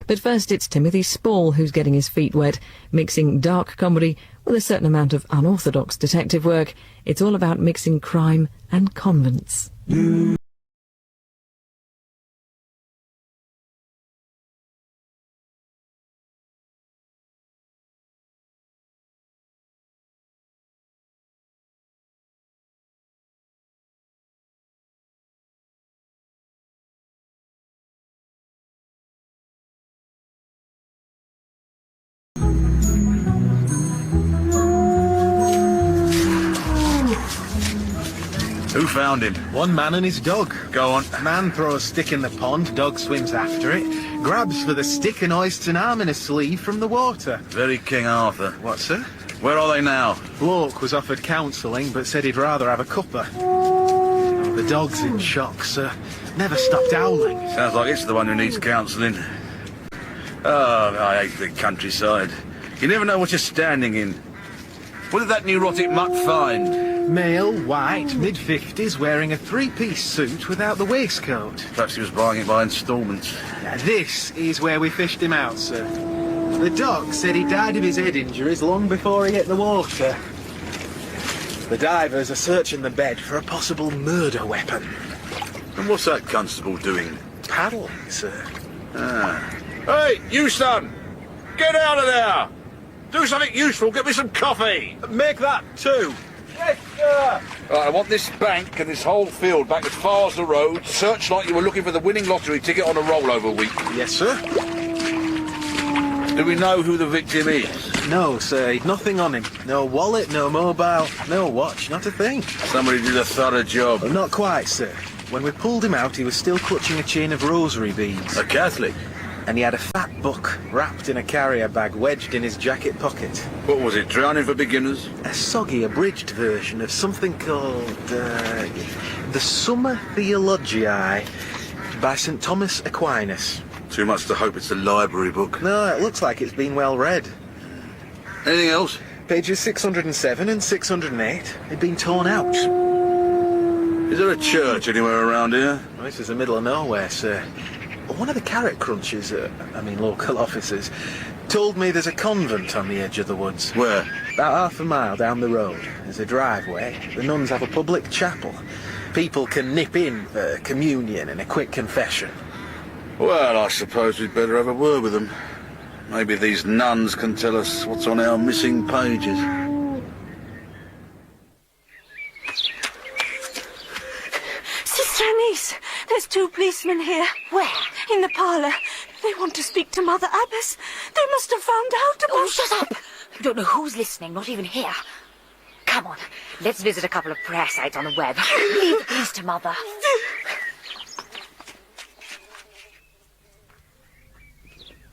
But first it's Timothy Spall who's getting his feet wet, mixing dark comedy with a certain amount of unorthodox detective work. It's all about mixing crime and convents. Who found him? One man and his dog. Go on. Man throws stick in the pond, dog swims after it, grabs for the stick and hoists an arm in a sleeve from the water. Very King Arthur. What, sir? Where are they now? Bloke was offered counselling, but said he'd rather have a cuppa. Oh, the dog's in shock, sir. Never stopped howling. Sounds like it's the one who needs counselling. Oh, I hate the countryside. You never know what you're standing in. What did that neurotic mutt find? Male, white, mid-50s, wearing a three-piece suit without the waistcoat. Perhaps he was buying it by instalments. Now, this is where we fished him out, sir. The doc said he died of his head injuries long before he hit the water. The divers are searching the bed for a possible murder weapon. And what's that constable doing? Paddling, sir. Ah. Hey, you son! Get out of there! Do something useful, get me some coffee! Make that two. Yes, sir! Right, I want this bank and this whole field back as far as the road. Search like you were looking for the winning lottery ticket on a rollover week. Yes, sir. Do we know who the victim is? No, sir. He'd nothing on him. No wallet, no mobile, no watch, not a thing. Somebody did a thorough job. Well, not quite, sir. When we pulled him out, he was still clutching a chain of rosary beads. A Catholic? And he had a fat book wrapped in a carrier bag wedged in his jacket pocket. What was it, Drowning for Beginners? A soggy, abridged version of something called, the Summa Theologiae by St. Thomas Aquinas. Too much to hope it's a library book. No, it looks like it's been well read. Anything else? Pages 607 and 608 had been torn out. Is there a church anywhere around here? Well, this is the middle of nowhere, sir. One of the carrot crunchers, local officers, told me there's a convent on the edge of the woods. Where? About half a mile down the road. There's a driveway. The nuns have a public chapel. People can nip in for communion and a quick confession. Well, I suppose we'd better have a word with them. Maybe these nuns can tell us what's on our missing pages. Sister Anise, there's two policemen here. Where? In the parlour. They want to speak to Mother Abbess. They must have found out about... Oh, shut up! You don't know who's listening, not even here. Come on, let's visit a couple of prayer sites on the web. Leave the police to Mother.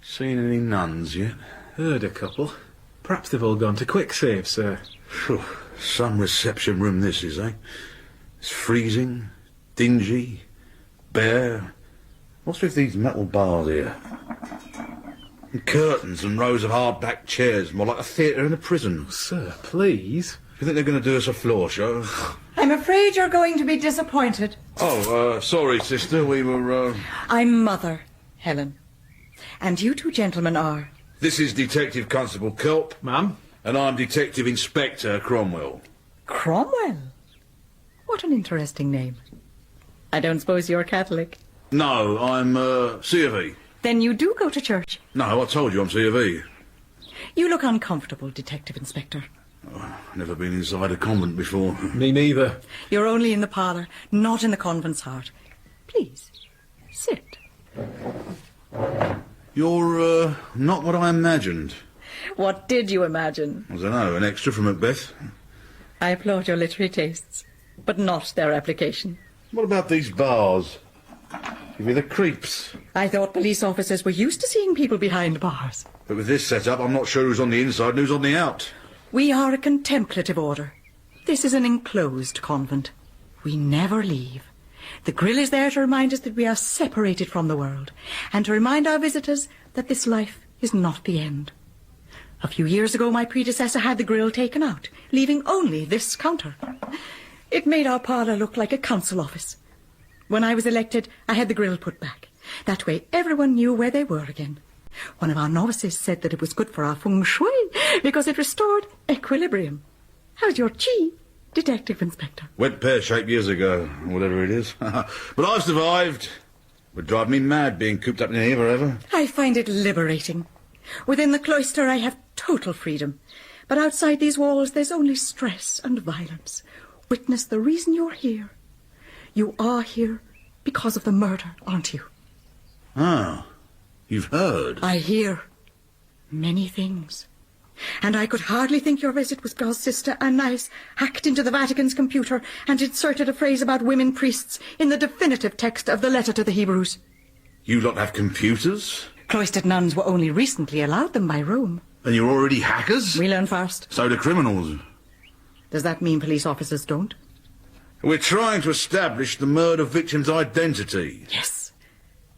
Seen any nuns yet? Heard a couple. Perhaps they've all gone to quick save, sir. Phew, some reception room this is, eh? It's freezing, dingy, bare. What's with these metal bars here? And curtains and rows of hard-backed chairs, more like a theatre in a prison. Sir, please. You think they're going to do us a floor show? I'm afraid you're going to be disappointed. Oh, sorry, sister, we were, I'm Mother, Helen. And you two gentlemen are? This is Detective Constable Kelp. Ma'am? And I'm Detective Inspector Cromwell. Cromwell? What an interesting name. I don't suppose you're Catholic? No, I'm, C of E. Then you do go to church? No, I told you I'm C of E. You look uncomfortable, Detective Inspector. Oh, never been inside a convent before. Me neither. You're only in the parlour, not in the convent's heart. Please, sit. You're, not what I imagined. What did you imagine? I don't know, an extra from Macbeth. I applaud your literary tastes, but not their application. What about these bars? Give me the creeps. I thought police officers were used to seeing people behind bars. But with this setup, I'm not sure who's on the inside and who's on the out. We are a contemplative order. This is an enclosed convent. We never leave. The grill is there to remind us that we are separated from the world, and to remind our visitors that this life is not the end. A few years ago, my predecessor had the grill taken out, leaving only this counter. It made our parlour look like a council office. When I was elected, I had the grill put back. That way everyone knew where they were again. One of our novices said that it was good for our feng shui because it restored equilibrium. How's your chi, Detective Inspector? Went pear-shaped years ago, whatever it is. But I've survived. Would drive me mad being cooped up in here forever. I find it liberating. Within the cloister I have total freedom. But outside these walls there's only stress and violence. Witness the reason you're here. You are here because of the murder, aren't you? Ah, you've heard. I hear many things. And I could hardly think your visit was because Sister Anais hacked into the Vatican's computer and inserted a phrase about women priests in the definitive text of the letter to the Hebrews. You lot have computers? Cloistered nuns were only recently allowed them by Rome. And you're already hackers? We learn fast. So do criminals. Does that mean police officers don't? We're trying to establish the murder victim's identity. Yes.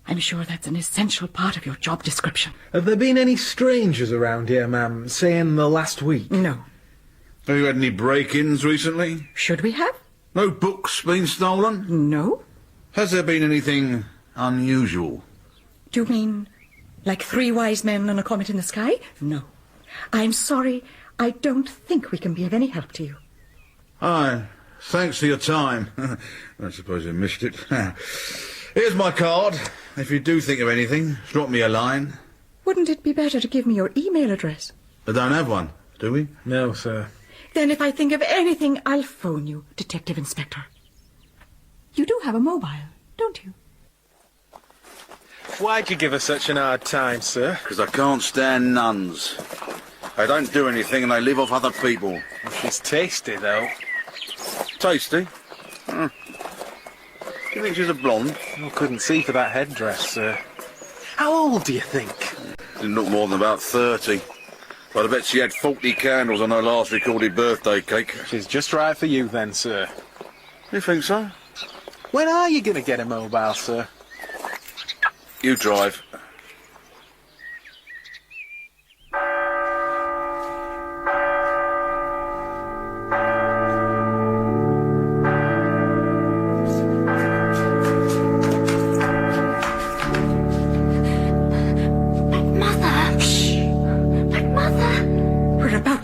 I'm sure that's an essential part of your job description. Have there been any strangers around here, ma'am, say in the last week? No. Have you had any break-ins recently? Should we have? No books been stolen? No. Has there been anything unusual? Do you mean like 3 wise men and a comet in the sky? No. I'm sorry, I don't think we can be of any help to you. Aye, thanks for your time. I suppose you missed it. Here's my card. If you do think of anything, drop me a line. Wouldn't it be better to give me your email address? I don't have one, do we? No, sir. Then if I think of anything, I'll phone you, Detective Inspector. You do have a mobile, don't you? Why'd you give us such an hard time, sir? Because I can't stand nuns. They don't do anything and they live off other people. She's tasty, though. Tasty? Do you think she's a blonde? I couldn't see for that headdress, sir. How old do you think? Didn't look more than about 30. But I bet she had 40 candles on her last recorded birthday cake. She's just right for you then, sir. You think so? When are you going to get a mobile, sir? You drive.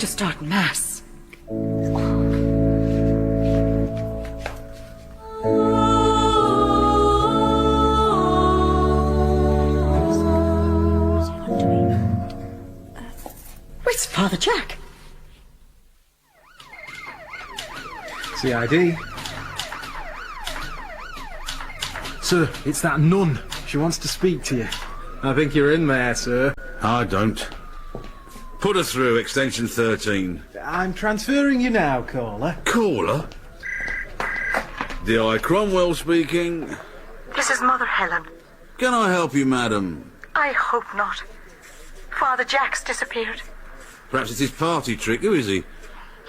Start Mass. Where's Father Jack? CID. Sir, it's that nun. She wants to speak to you. I think you're in there, sir. I don't. Put her through, extension 13. I'm transferring you now, caller. Caller? D.I. Cromwell speaking. This is Mother Helen. Can I help you, madam? I hope not. Father Jack's disappeared. Perhaps it's his party trick. Who is he?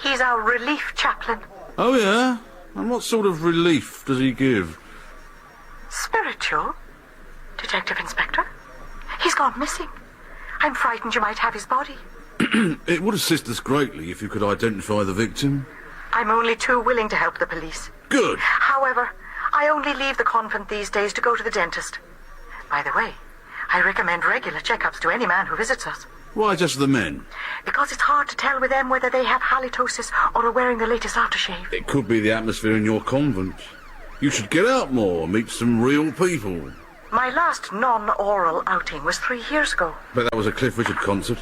He's our relief chaplain. Oh, yeah? And what sort of relief does he give? Spiritual, Detective Inspector. He's gone missing. I'm frightened you might have his body. It would assist us greatly if you could identify the victim. I'm only too willing to help the police. Good. However, I only leave the convent these days to go to the dentist. By the way, I recommend regular checkups to any man who visits us. Why just the men? Because it's hard to tell with them whether they have halitosis or are wearing the latest aftershave. It could be the atmosphere in your convent. You should get out more, meet some real people. My last non-oral outing was 3 years ago. Bet that was a Cliff Richard concert.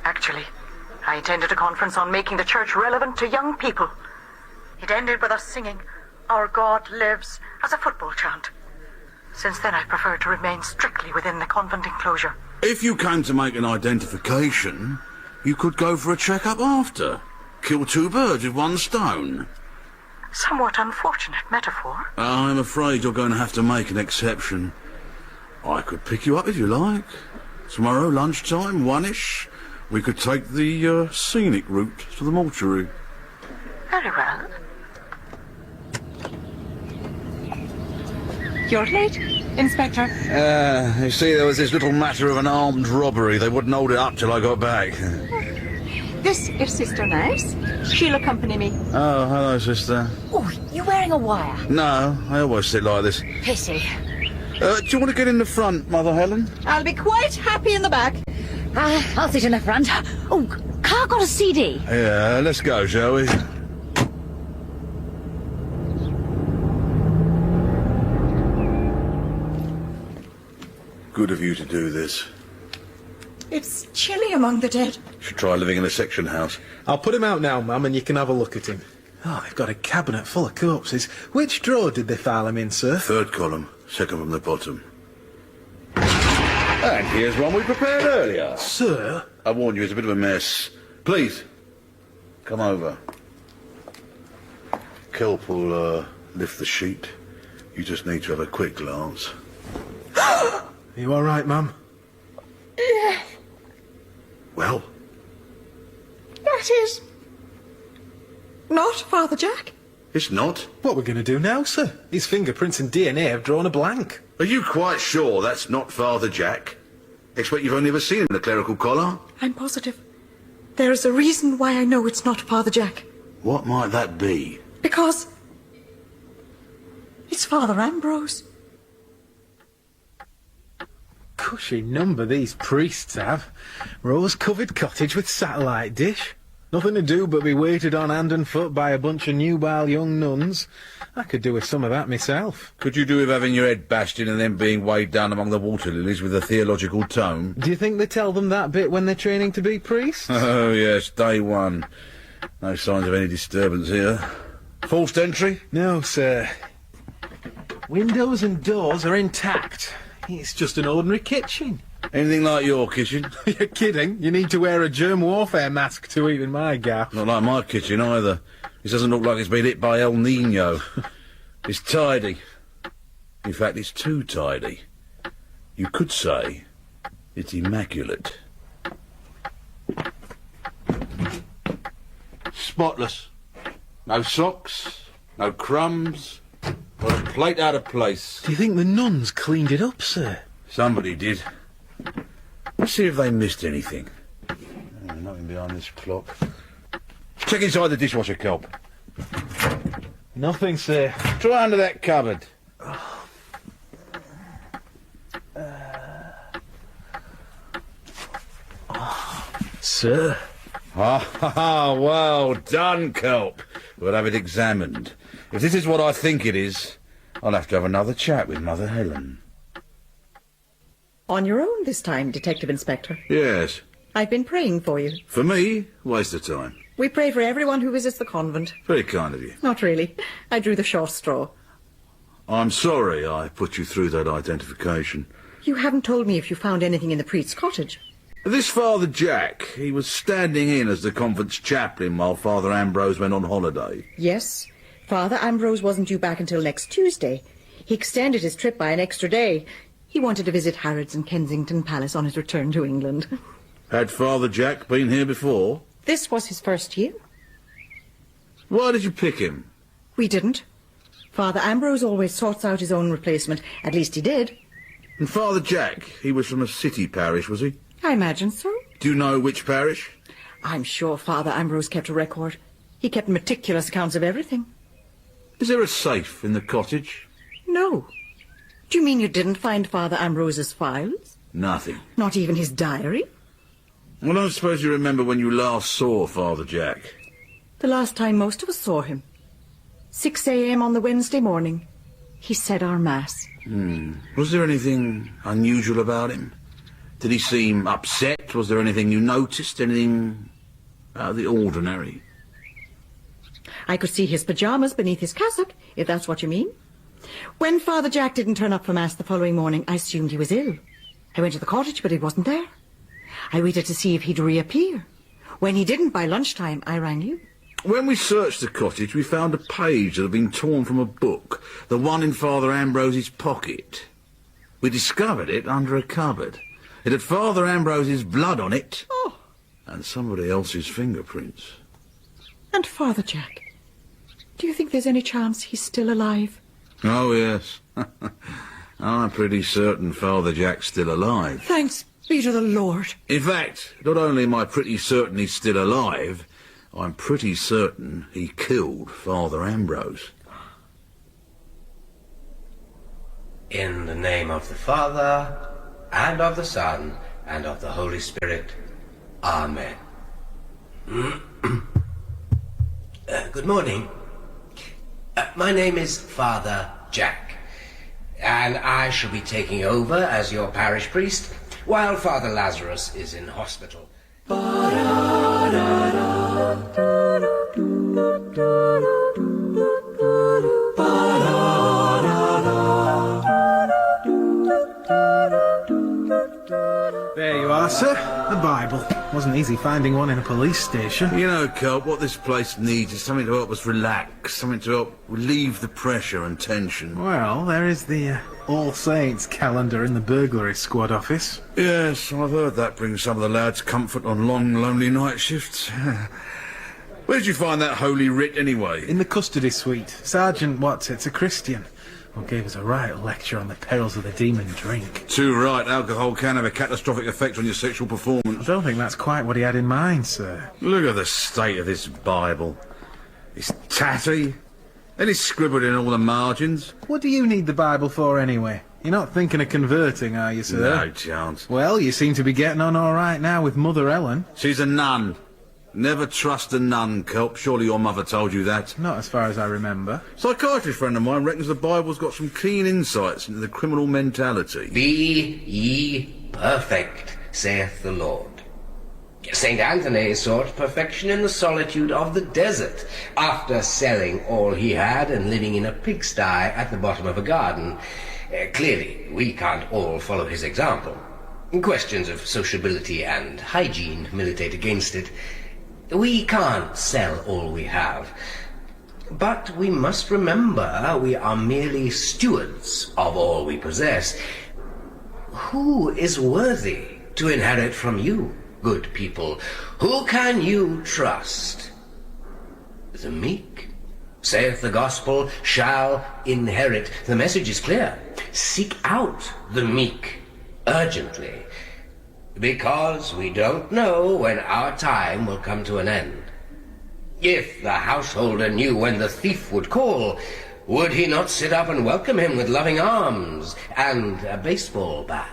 Actually, I attended a conference on making the church relevant to young people. It ended with us singing, "Our God lives," as a football chant. Since then, I've preferred to remain strictly within the convent enclosure. If you came to make an identification, you could go for a check-up after. Kill 2 birds with 1 stone. Somewhat unfortunate metaphor. I'm afraid you're going to have to make an exception. I could pick you up if you like. Tomorrow, lunchtime, 1-ish. We could take the scenic route to the mortuary. Very well. You're late, Inspector. You see, there was this little matter of an armed robbery. They wouldn't hold it up till I got back. This is Sister Nice. She'll accompany me. Oh, hello, sister. Oh, you wearing a wire? No, I always sit like this. Pity. Do you want to get in the front, Mother Helen? I'll be quite happy in the back. I'll sit in the front. Oh, car got a CD. Yeah, let's go, shall we? Good of you to do this. It's chilly among the dead. Should try living in a section house. I'll put him out now, Mum, and you can have a look at him. Oh, they've got a cabinet full of corpses. Which drawer did they file him in, sir? Third column, second from the bottom. And here's one we prepared earlier. Sir? I warned you, it's a bit of a mess. Please, come over. Kelp will lift the sheet. You just need to have a quick glance. Are you all right, Mum? Yes. Well? That is... not Father Jack. It's not. What we're going to do now, sir? His fingerprints and DNA have drawn a blank. Are you quite sure that's not Father Jack? Expect you've only ever seen him in a clerical collar? I'm positive. There is a reason why I know it's not Father Jack. What might that be? Because... it's Father Ambrose. Cushy number these priests have. Rose-covered cottage with satellite dish. Nothing to do but be waited on hand and foot by a bunch of nubile young nuns. I could do with some of that myself. Could you do with having your head bashed in and then being weighed down among the water lilies with a theological tone? Do you think they tell them that bit when they're training to be priests? Oh, yes, day one. No signs of any disturbance here. Forced entry? No, sir. Windows and doors are intact. It's just an ordinary kitchen. Anything like your kitchen? You're kidding? You need to wear a germ warfare mask to eat in my gaff. Not like my kitchen either. This doesn't look like it's been hit by El Nino. It's tidy. In fact, it's too tidy. You could say it's immaculate. Spotless. No socks, no crumbs, not a plate out of place. Do you think the nuns cleaned it up, sir? Somebody did. Let's see if they missed anything. Oh, nothing behind this clock. Check inside the dishwasher, Kelp. Nothing, sir. Try under that cupboard. Sir? Ah, well done, Kelp. We'll have it examined. If this is what I think it is, I'll have to have another chat with Mother Helen. On your own this time, Detective Inspector. Yes. I've been praying for you. For me, waste of time. We pray for everyone who visits the convent. Very kind of you. Not really. I drew the short straw. I'm sorry I put you through that identification. You haven't told me if you found anything in the priest's cottage. This Father Jack, he was standing in as the convent's chaplain while Father Ambrose went on holiday. Yes. Father Ambrose wasn't due back until next Tuesday. He extended his trip by an extra day. He wanted to visit Harrods and Kensington Palace on his return to England. Had Father Jack been here before? This was his first year. Why did you pick him? We didn't. Father Ambrose always sorts out his own replacement. At least he did. And Father Jack, he was from a city parish, was he? I imagine so. Do you know which parish? I'm sure Father Ambrose kept a record. He kept meticulous accounts of everything. Is there a safe in the cottage? No. Do you mean you didn't find Father Ambrose's files? Nothing. Not even his diary? Well, I don't suppose you remember when you last saw Father Jack. The last time most of us saw him. 6 a.m. on the Wednesday morning. He said our Mass. Was there anything unusual about him? Did he seem upset? Was there anything you noticed? Anything out of the ordinary? I could see his pyjamas beneath his cassock, if that's what you mean. When Father Jack didn't turn up for Mass the following morning, I assumed he was ill. I went to the cottage, but he wasn't there. I waited to see if he'd reappear. When he didn't by lunchtime, I rang you. When we searched the cottage, we found a page that had been torn from a book, the one in Father Ambrose's pocket. We discovered it under a cupboard. It had Father Ambrose's blood on it. Oh. And somebody else's fingerprints. And Father Jack? Do you think there's any chance he's still alive? Oh, yes. I'm pretty certain Father Jack's still alive. Thanks be to the Lord. In fact, not only am I pretty certain he's still alive, I'm pretty certain he killed Father Ambrose. In the name of the Father, and of the Son, and of the Holy Spirit. Amen. Good morning. My name is Father Jack, and I shall be taking over as your parish priest while Father Lazarus is in hospital. There you are, sir. The Bible. Wasn't easy finding one in a police station. You know, Cope, what this place needs is something to help us relax, something to help relieve the pressure and tension. Well, there is the All Saints calendar in the burglary squad office. Yes, I've heard that brings some of the lads comfort on long, lonely night shifts. Where did you find that holy writ, anyway? In the custody suite. Sergeant Watts, a Christian, who gave us a right lecture on the perils of the demon drink. Too right, alcohol can have a catastrophic effect on your sexual performance. I don't think that's quite what he had in mind, sir. Look at the state of this Bible. It's tatty, and it's scribbled in all the margins. What do you need the Bible for, anyway? You're not thinking of converting, are you, sir? No chance. Well, you seem to be getting on all right now with Mother Ellen. She's a nun. Never trust a nun, Kelp. Surely your mother told you that. Not as far as I remember. Psychiatrist friend of mine reckons the Bible's got some keen insights into the criminal mentality. Be ye perfect, saith the Lord. St. Anthony sought perfection in the solitude of the desert, after selling all he had and living in a pigsty at the bottom of a garden. Clearly, we can't all follow his example. Questions of sociability and hygiene militate against it. We can't sell all we have. But we must remember we are merely stewards of all we possess. Who is worthy to inherit from you, good people? Who can you trust? The meek, saith the gospel, shall inherit. The message is clear. Seek out the meek urgently, because we don't know when our time will come to an end. If the householder knew when the thief would call, would he not sit up and welcome him with loving arms and a baseball bat?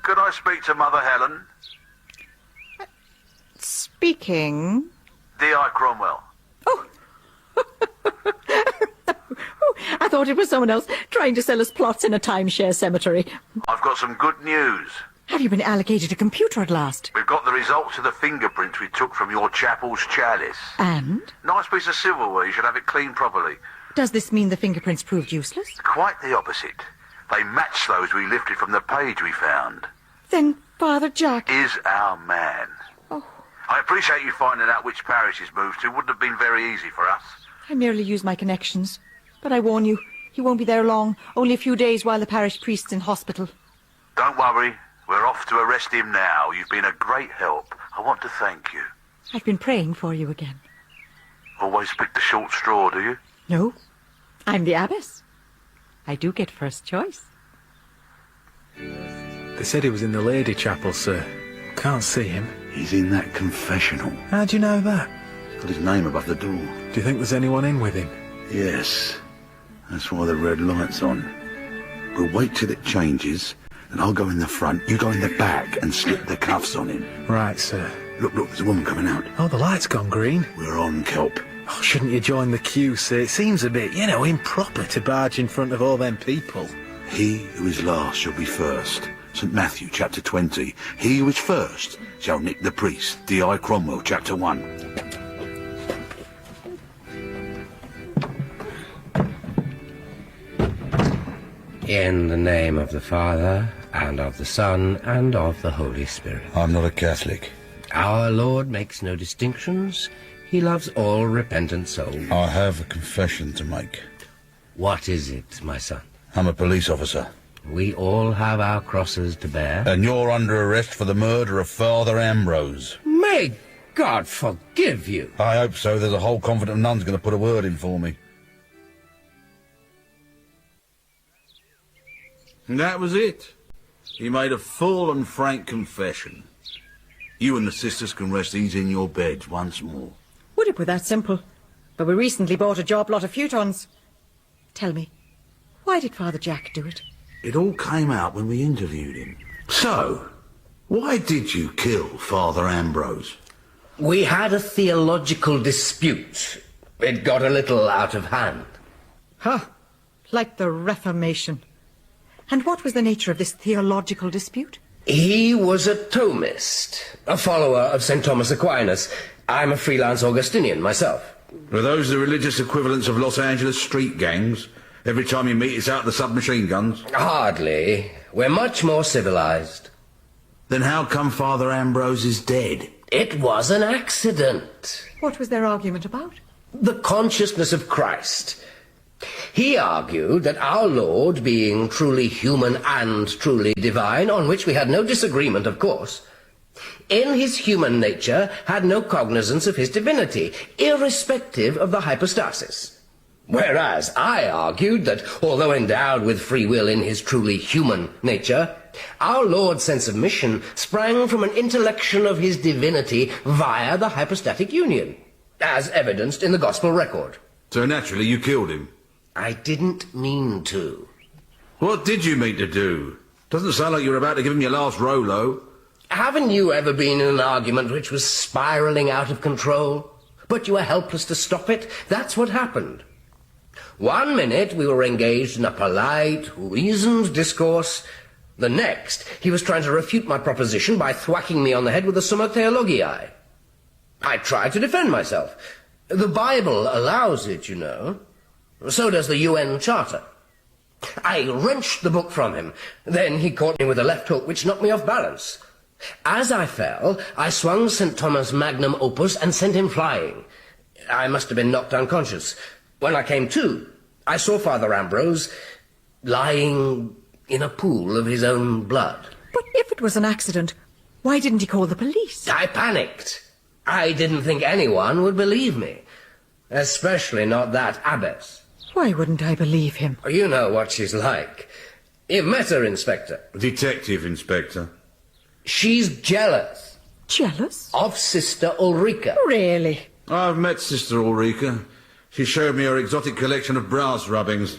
Could I speak to Mother Helen? Speaking. D.I. Cromwell. Oh, I thought it was someone else trying to sell us plots in a timeshare cemetery. I've got some good news. Have you been allocated a computer at last? We've got the results of the fingerprints we took from your chapel's chalice. And? Nice piece of silverware. You should have it cleaned properly. Does this mean the fingerprints proved useless? Quite the opposite. They match those we lifted from the page we found. Then Father Jack Is our man. Oh. I appreciate you finding out which parish he's moved to. Wouldn't have been very easy for us. I merely use my connections. But I warn you, he won't be there long. Only a few days while the parish priest's in hospital. Don't worry. We're off to arrest him now. You've been a great help. I want to thank you. I've been praying for you again. Always pick the short straw, do you? No, I'm the abbess. I do get first choice. They said he was in the lady chapel, sir. Can't see him. He's in that confessional. How do you know that? Got his name above the door. Do you think there's anyone in with him? Yes. That's why the red light's on. We'll wait till it changes, and I'll go in the front, you go in the back, and slip the cuffs on him. Right, sir. Look, there's a woman coming out. Oh, the light's gone green. We're on, Kelp. Oh, shouldn't you join the queue, sir? It seems a bit, improper to barge in front of all them people. He who is last shall be first. St. Matthew, chapter 20. He who is first shall nick the priest. D.I. Cromwell, chapter 1. In the name of the Father, and of the Son, and of the Holy Spirit. I'm not a Catholic. Our Lord makes no distinctions. He loves all repentant souls. I have a confession to make. What is it, my son? I'm a police officer. We all have our crosses to bear. And you're under arrest for the murder of Father Ambrose. May God forgive you. I hope so. There's a whole convent of nuns going to put a word in for me. And that was it. He made a full and frank confession. You and the sisters can rest easy in your beds once more. Would it be that simple? But we recently bought a job lot of futons. Tell me, why did Father Jack do it? It all came out when we interviewed him. So, why did you kill Father Ambrose? We had a theological dispute. It got a little out of hand. Huh, like the Reformation. And what was the nature of this theological dispute? He was a Thomist, a follower of St. Thomas Aquinas. I'm a freelance Augustinian myself. Were those the religious equivalents of Los Angeles street gangs? Every time you meet, it's out the submachine guns? Hardly. We're much more civilized. Then how come Father Ambrose is dead? It was an accident. What was their argument about? The consciousness of Christ. He argued that our Lord, being truly human and truly divine, on which we had no disagreement, of course, in his human nature had no cognizance of his divinity, irrespective of the hypostasis. Whereas I argued that, although endowed with free will in his truly human nature, our Lord's sense of mission sprang from an intellection of his divinity via the hypostatic union, as evidenced in the Gospel record. So naturally you killed him? I didn't mean to. What did you mean to do? Doesn't sound like you were about to give him your last Rolo. Haven't you ever been in an argument which was spiralling out of control, but you were helpless to stop it? That's what happened. One minute we were engaged in a polite, reasoned discourse. The next, he was trying to refute my proposition by thwacking me on the head with the Summa Theologiae. I tried to defend myself. The Bible allows it, you know. So does the UN Charter. I wrenched the book from him. Then he caught me with a left hook which knocked me off balance. As I fell, I swung St. Thomas' magnum opus and sent him flying. I must have been knocked unconscious. When I came to, I saw Father Ambrose lying in a pool of his own blood. But if it was an accident, why didn't he call the police? I panicked. I didn't think anyone would believe me, especially not that abbess. Why wouldn't I believe him? You know what she's like. You've met her, Inspector. Detective, Inspector. She's jealous. Jealous? Of Sister Ulrika. Really? I've met Sister Ulrika. She showed me her exotic collection of brass rubbings.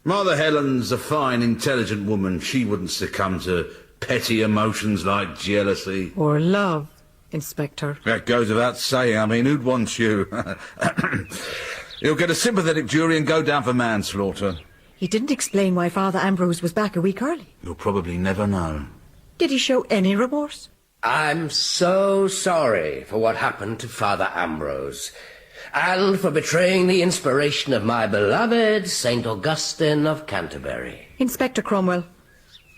Mother Helen's a fine, intelligent woman. She wouldn't succumb to petty emotions like jealousy. Or love, Inspector. That goes without saying. I mean, who'd want you? You'll get a sympathetic jury and go down for manslaughter. He didn't explain why Father Ambrose was back a week early. You'll probably never know. Did he show any remorse? I'm so sorry for what happened to Father Ambrose, and for betraying the inspiration of my beloved St. Augustine of Canterbury. Inspector Cromwell,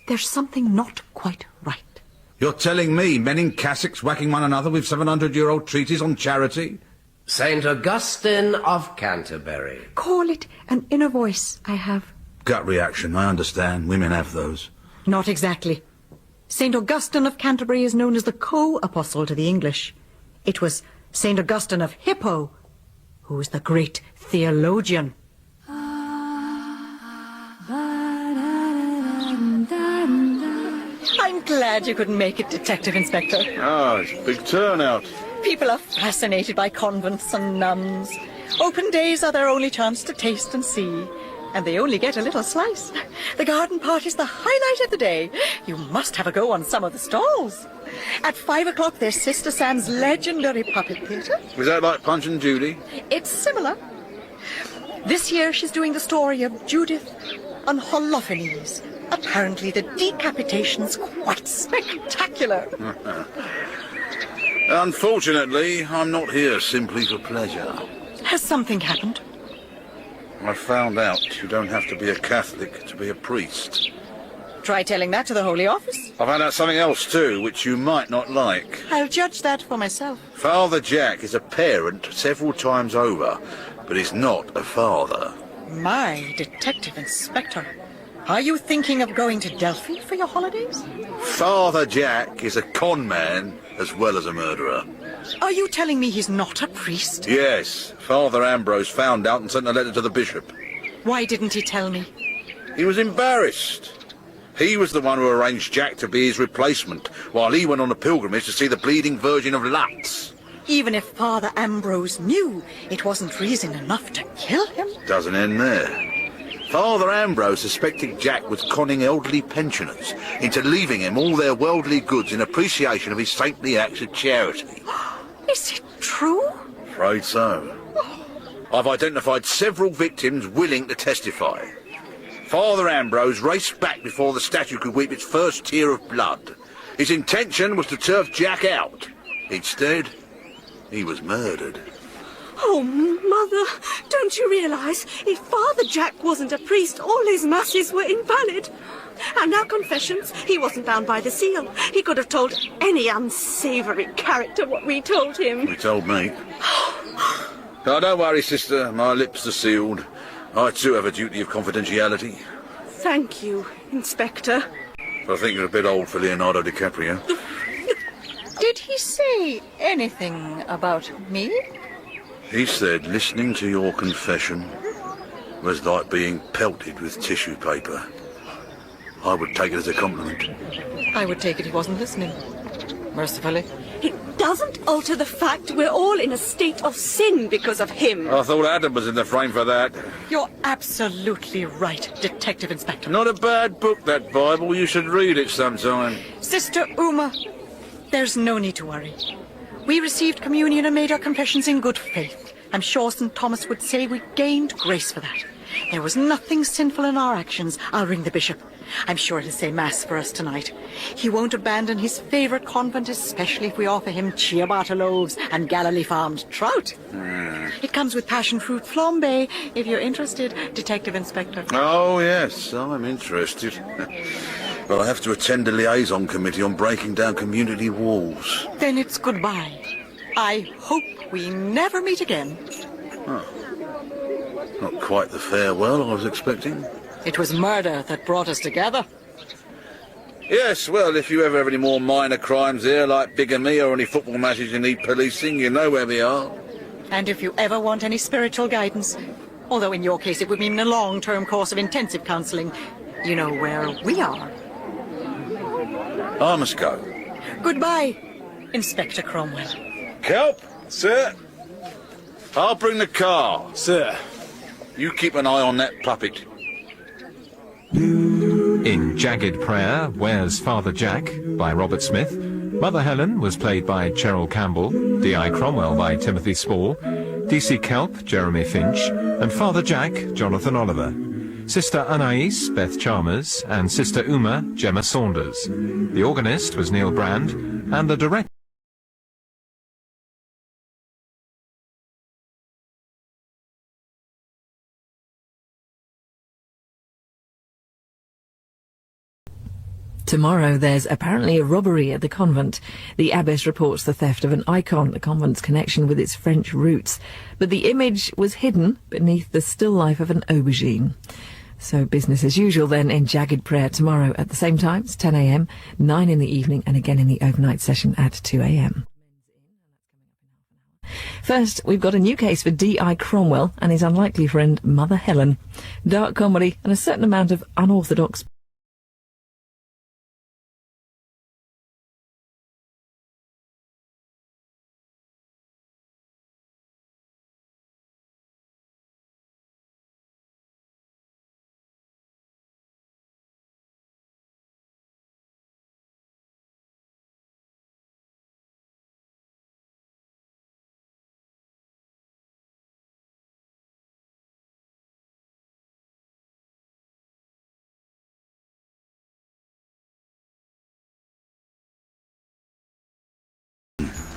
there's something not quite right. You're telling me men in cassocks whacking one another with 700-year-old treaties on charity? St. Augustine of Canterbury. Call it an inner voice I have. Gut reaction, I understand. Women have those. Not exactly. St. Augustine of Canterbury is known as the co-apostle to the English. It was St. Augustine of Hippo who was the great theologian. I'm glad you couldn't make it, Detective Inspector. It's a big turnout. People are fascinated by convents and nuns. Open days are their only chance to taste and see. And they only get a little slice. The garden party's the highlight of the day. You must have a go on some of the stalls. At 5 o'clock, there's Sister Sam's legendary puppet theatre. Was that like Punch and Judy? It's similar. This year, she's doing the story of Judith on Holofernes. Apparently, the decapitation's quite spectacular. Unfortunately, I'm not here simply for pleasure. Has something happened? I found out you don't have to be a Catholic to be a priest. Try telling that to the Holy Office. I found out something else too, which you might not like. I'll judge that for myself. Father Jack is a parent several times over, but he's not a father. My Detective Inspector, are you thinking of going to Delphi for your holidays? Father Jack is a con man as well as a murderer. Are you telling me he's not a priest? Yes, Father Ambrose found out and sent a letter to the bishop. Why didn't he tell me? He was embarrassed. He was the one who arranged Jack to be his replacement, while he went on a pilgrimage to see the bleeding Virgin of Lutz. Even if Father Ambrose knew, it wasn't reason enough to kill him. Doesn't end there. Father Ambrose suspected Jack was conning elderly pensioners into leaving him all their worldly goods in appreciation of his saintly acts of charity. Is it true? Afraid so. I've identified several victims willing to testify. Father Ambrose raced back before the statue could weep its first tear of blood. His intention was to turf Jack out. Instead, he was murdered. Oh, Mother, don't you realise? If Father Jack wasn't a priest, all his masses were invalid. And our confessions, he wasn't bound by the seal. He could have told any unsavoury character what we told him. He told me. Oh, don't worry, sister. My lips are sealed. I too have a duty of confidentiality. Thank you, Inspector. I think you're a bit old for Leonardo DiCaprio. Did he say anything about me? He said listening to your confession was like being pelted with tissue paper. I would take it as a compliment. I would take it he wasn't listening. Mercifully. It doesn't alter the fact we're all in a state of sin because of him. I thought Adam was in the frame for that. You're absolutely right, Detective Inspector. Not a bad book, that Bible. You should read it sometime. Sister Uma, there's no need to worry. We received communion and made our confessions in good faith. I'm sure St. Thomas would say we gained grace for that. There was nothing sinful in our actions. I'll ring the bishop. I'm sure he'll say Mass for us tonight. He won't abandon his favourite convent, especially if we offer him ciabatta loaves and Galilee-farmed trout. It comes with passion fruit flambe, if you're interested, Detective Inspector. Oh, yes, I'm interested. But I have to attend a liaison committee on breaking down community walls. Then it's goodbye. I hope we never meet again. Oh. Not quite the farewell I was expecting. It was murder that brought us together. Yes, well, if you ever have any more minor crimes here, like bigamy or any football matches you need policing, you know where we are. And if you ever want any spiritual guidance, although in your case it would mean a long-term course of intensive counselling, you know where we are. I must go. Goodbye, Inspector Cromwell. Kelp, sir. I'll bring the car. Sir. You keep an eye on that puppet. In Jagged Prayer, Where's Father Jack? By Robert Smith, Mother Helen was played by Cheryl Campbell, D.I. Cromwell by Timothy Spall, D.C. Kelp, Jeremy Finch, and Father Jack, Jonathan Oliver. Sister Anais, Beth Chalmers, and Sister Uma, Gemma Saunders. The organist was Neil Brand, and the director Tomorrow there's apparently a robbery at the convent. The abbess reports the theft of an icon, the convent's connection with its French roots. But the image was hidden beneath the still life of an aubergine. So business as usual then in Jagged Prayer tomorrow at the same time. It's 10 a.m, 9 in the evening, and again in the overnight session at 2 a.m. First, we've got a new case for D.I. Cromwell and his unlikely friend Mother Helen. Dark comedy and a certain amount of unorthodox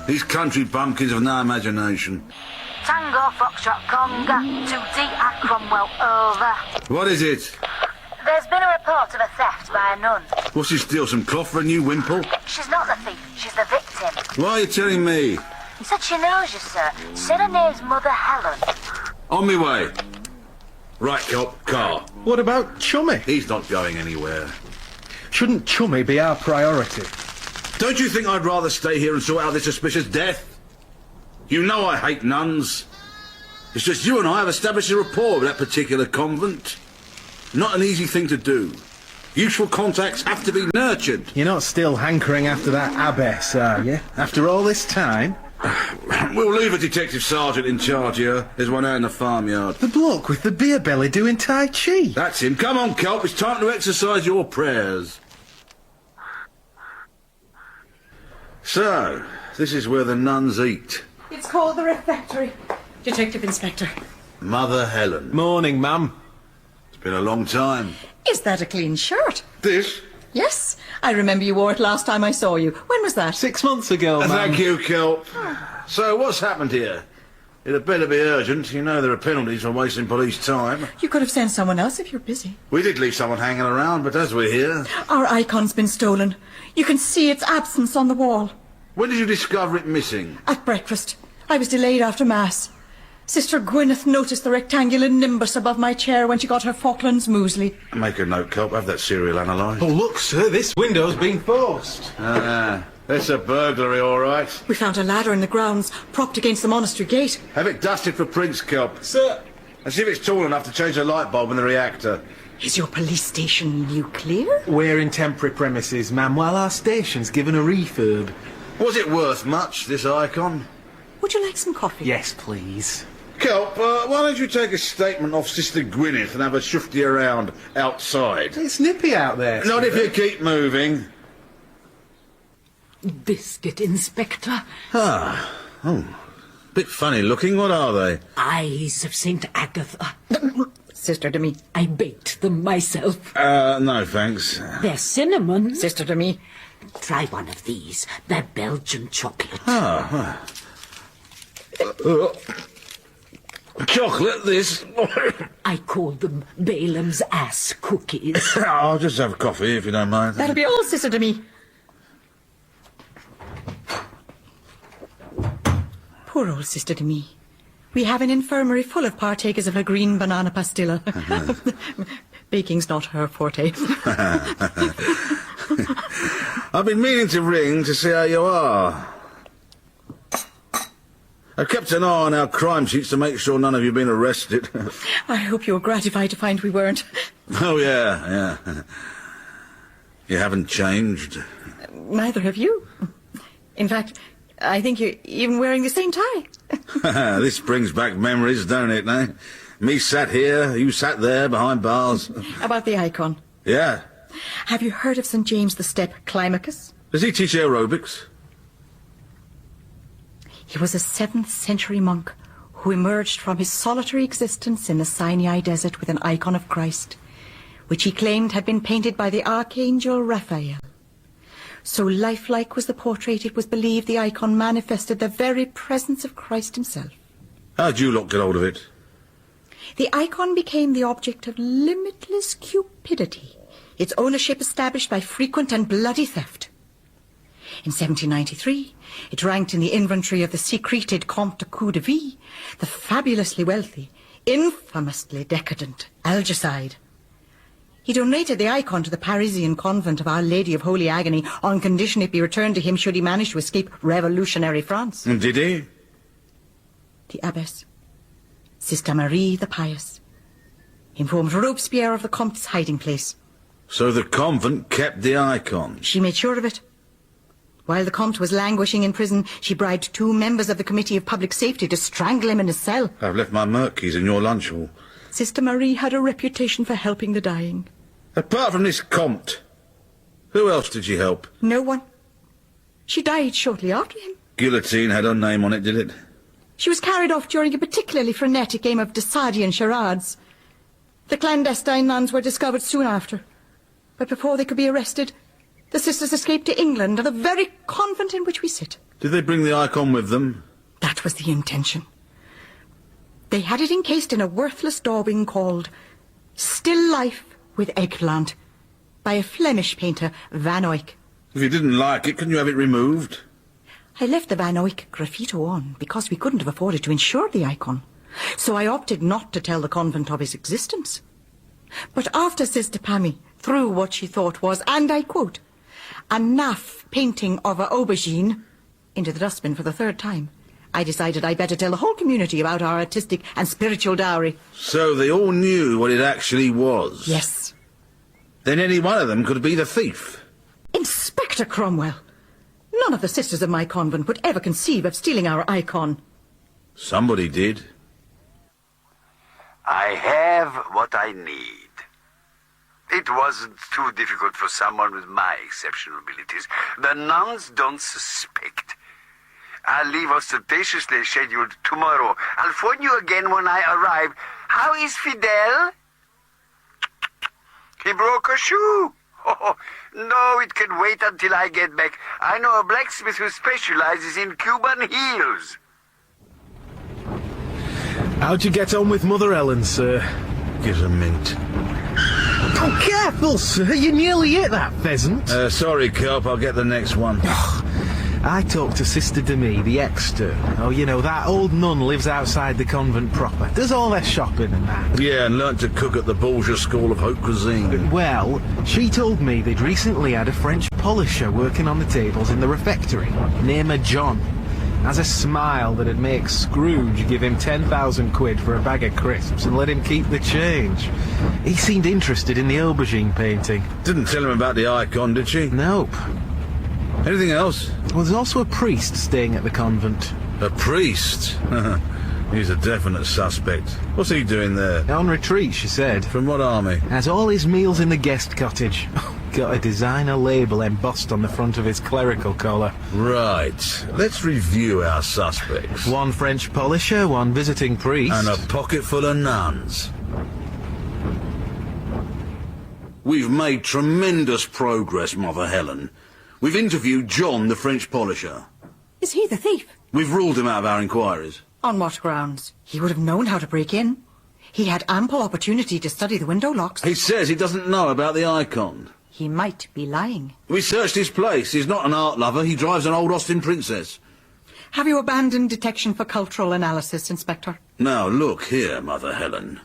These country bumpkins have no imagination. Tango, Foxtrot, Conga, to D.I. Cromwell, over. What is it? There's been a report of a theft by a nun. What's she steal, some cloth for a new wimple? She's not the thief, she's the victim. Why are you telling me? Said she knows you, sir. Said her name's Mother Helen. On me way. Right, Kelp, car. What about Chummy? He's not going anywhere. Shouldn't Chummy be our priority? Don't you think I'd rather stay here and sort out this suspicious death? You know I hate nuns. It's just you and I have established a rapport with that particular convent. Not an easy thing to do. Useful contacts have to be nurtured. You're not still hankering after that abbess, are you? After all this time? We'll leave a detective sergeant in charge here. There's one out in the farmyard. The bloke with the beer belly doing Tai Chi. That's him. Come on, Kelp. It's time to exercise your prayers. So, this is where the nuns eat. It's called the refectory. Detective Inspector. Mother Helen. Morning, ma'am. It's been a long time. Is that a clean shirt? This? Yes. I remember you wore it last time I saw you. When was that? 6 months ago, ma'am. Thank you, Kelp. So, what's happened here? It had better be urgent. You know there are penalties for wasting police time. You could have sent someone else if you're busy. We did leave someone hanging around, but as we're here... Our icon's been stolen. You can see its absence on the wall. When did you discover it missing? At breakfast. I was delayed after Mass. Sister Gwyneth noticed the rectangular nimbus above my chair when she got her Falklands muesli. Make a note, Kelp. Have that cereal analysed. Oh, look, sir, this window's been forced. It's a burglary, all right. We found a ladder in the grounds, propped against the monastery gate. Have it dusted for prints, Kelp. Sir. And see if it's tall enough to change the light bulb in the reactor. Is your police station nuclear? We're in temporary premises, ma'am, while our station's given a refurb. Was it worth much, this icon? Would you like some coffee? Yes, please. Kelp, why don't you take a statement off Sister Gwyneth and have a shifty around outside? It's nippy out there. Not if you keep moving. Biscuit, Inspector. Bit funny looking. What are they? Eyes of St. Agatha. Sister to me. I baked them myself. No thanks. They're cinnamon. Sister to me. Try one of these. They're Belgian chocolate. Chocolate, this. I call them Balaam's ass cookies. I'll just have coffee if you don't mind. That'll be all, Sister to me. Poor old Sister to me. We have an infirmary full of partakers of her green banana pastilla. Baking's not her forte. I've been meaning to ring to see how you are. I've kept an eye on our crime sheets to make sure none of you have been arrested. I hope you were gratified to find we weren't. Oh, yeah. You haven't changed. Neither have you. In fact, I think you're even wearing the same tie. This brings back memories, don't it, eh? Me sat here, you sat there, behind bars. About the icon. Yeah. Have you heard of St. James the Step Climacus? Does he teach aerobics? He was a 7th century monk who emerged from his solitary existence in the Sinai desert with an icon of Christ, which he claimed had been painted by the Archangel Raphael. So lifelike was the portrait, it was believed the icon manifested the very presence of Christ himself. How'd you lot get hold of it? The icon became the object of limitless cupidity, its ownership established by frequent and bloody theft. In 1793, it ranked in the inventory of the secreted Comte de Coudevis, the fabulously wealthy, infamously decadent Algicide. He donated the icon to the Parisian convent of Our Lady of Holy Agony on condition it be returned to him should he manage to escape revolutionary France. And did he? The abbess, Sister Marie the Pious, informed Robespierre of the Comte's hiding place. So the convent kept the icon? She made sure of it. While the Comte was languishing in prison, she bribed 2 members of the Committee of Public Safety to strangle him in his cell. I've left my Merkeys in your lunch hall. Sister Marie had a reputation for helping the dying. Apart from this Comte, who else did she help? No one. She died shortly after him. Guillotine had her name on it, did it? She was carried off during a particularly frenetic game of Dessadian charades. The clandestine nuns were discovered soon after. But before they could be arrested, the sisters escaped to England and the very convent in which we sit. Did they bring the icon with them? That was the intention. They had it encased in a worthless daubing called Still Life with Eggplant by a Flemish painter, Van Eyck. If you didn't like it, couldn't you have it removed? I left the Van Eyck graffito on because we couldn't have afforded to insure the icon. So I opted not to tell the convent of his existence. But after Sister Pammy threw what she thought was, and I quote, a naff painting of a aubergine into the dustbin for the 3rd time, I decided I'd better tell the whole community about our artistic and spiritual dowry. So they all knew what it actually was? Yes. Then any one of them could be the thief? Inspector Cromwell! None of the sisters of my convent would ever conceive of stealing our icon. Somebody did. I have what I need. It wasn't too difficult for someone with my exceptional abilities. The nuns don't suspect. I'll leave ostentatiously scheduled tomorrow. I'll phone you again when I arrive. How is Fidel? He broke a shoe. Oh, no, it can wait until I get back. I know a blacksmith who specializes in Cuban heels. How'd you get on with Mother Ellen, sir? Gives a mint. Oh, careful, sir. You nearly hit that pheasant. Sorry, Kelp. I'll get the next one. I talked to Sister Demi, the extern. Oh, you know, that old nun lives outside the convent proper. Does all their shopping and that. Yeah, and learnt to cook at the Bourgeois School of Haute Cuisine. Well, she told me they'd recently had a French polisher working on the tables in the refectory. Name of John. Has a smile that'd make Scrooge give him 10,000 quid for a bag of crisps and let him keep the change. He seemed interested in the aubergine painting. Didn't tell him about the icon, did she? Nope. Anything else? Well, there's also a priest staying at the convent. A priest? He's a definite suspect. What's he doing there? On retreat, she said. From what army? Has all his meals in the guest cottage. Got a designer label embossed on the front of his clerical collar. Right. Let's review our suspects. One French polisher, one visiting priest. And a pocket full of nuns. We've made tremendous progress, Mother Helen. We've interviewed John, the French polisher. Is he the thief? We've ruled him out of our inquiries. On what grounds? He would have known how to break in. He had ample opportunity to study the window locks. He says he doesn't know about the icon. He might be lying. We searched his place. He's not an art lover. He drives an old Austin Princess. Have you abandoned detection for cultural analysis, Inspector? Now, look here, Mother Helen.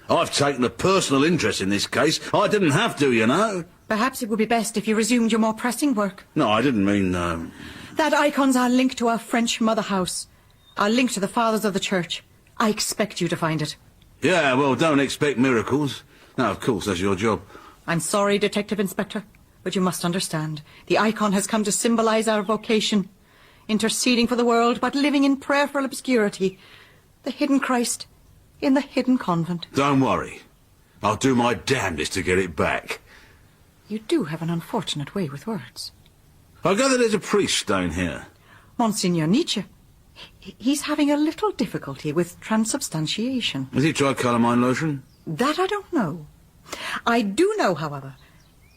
I've taken a personal interest in this case. I didn't have to, you know. Perhaps it would be best if you resumed your more pressing work. No, I didn't mean... That icon's our link to our French mother house. Our link to the fathers of the church. I expect you to find it. Yeah, well, don't expect miracles. No, of course, that's your job. I'm sorry, Detective Inspector, but you must understand. The icon has come to symbolize our vocation. Interceding for the world, but living in prayerful obscurity. The hidden Christ in the hidden convent. Don't worry. I'll do my damnedest to get it back. You do have an unfortunate way with words. I gather there's a priest staying here. Monsignor Nietzsche. He's having a little difficulty with transubstantiation. Has he tried calamine lotion? That I don't know. I do know, however,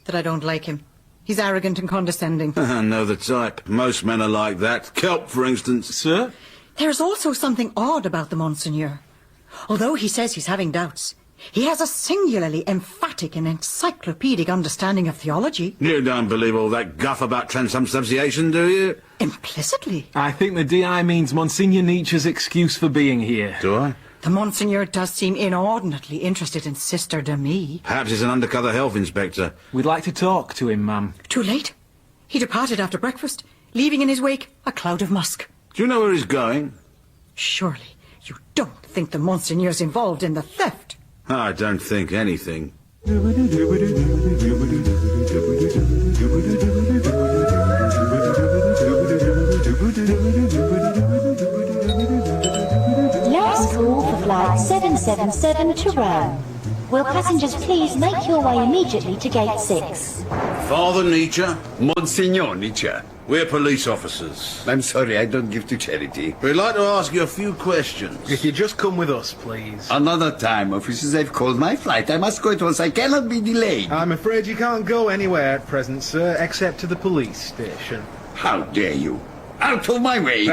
that I don't like him. He's arrogant and condescending. I know the type. Most men are like that. Kelp, for instance. Sir? There's also something odd about the Monsignor. Although he says he's having doubts, he has a singularly emphatic and encyclopedic understanding of theology. You don't believe all that guff about transubstantiation, do you? Implicitly. I think the DI means Monsignor Nietzsche's excuse for being here. Do I? The Monsignor does seem inordinately interested in Sister Demi. Perhaps he's an undercover health inspector. We'd like to talk to him, ma'am. Too late. He departed after breakfast, leaving in his wake a cloud of musk. Do you know where he's going? Surely you don't think the Monsignor's involved in the theft? I don't think anything. Last call for flight 777 to Rome. Will passengers please make your way immediately to gate 6? Father Nietzsche? Monsignor Nietzsche. We're police officers. I'm sorry, I don't give to charity. We'd like to ask you a few questions. If you just come with us, please. Another time, officers, I've called my flight. I must go at once. I cannot be delayed. I'm afraid you can't go anywhere at present, sir, except to the police station. How dare you? Out of my way!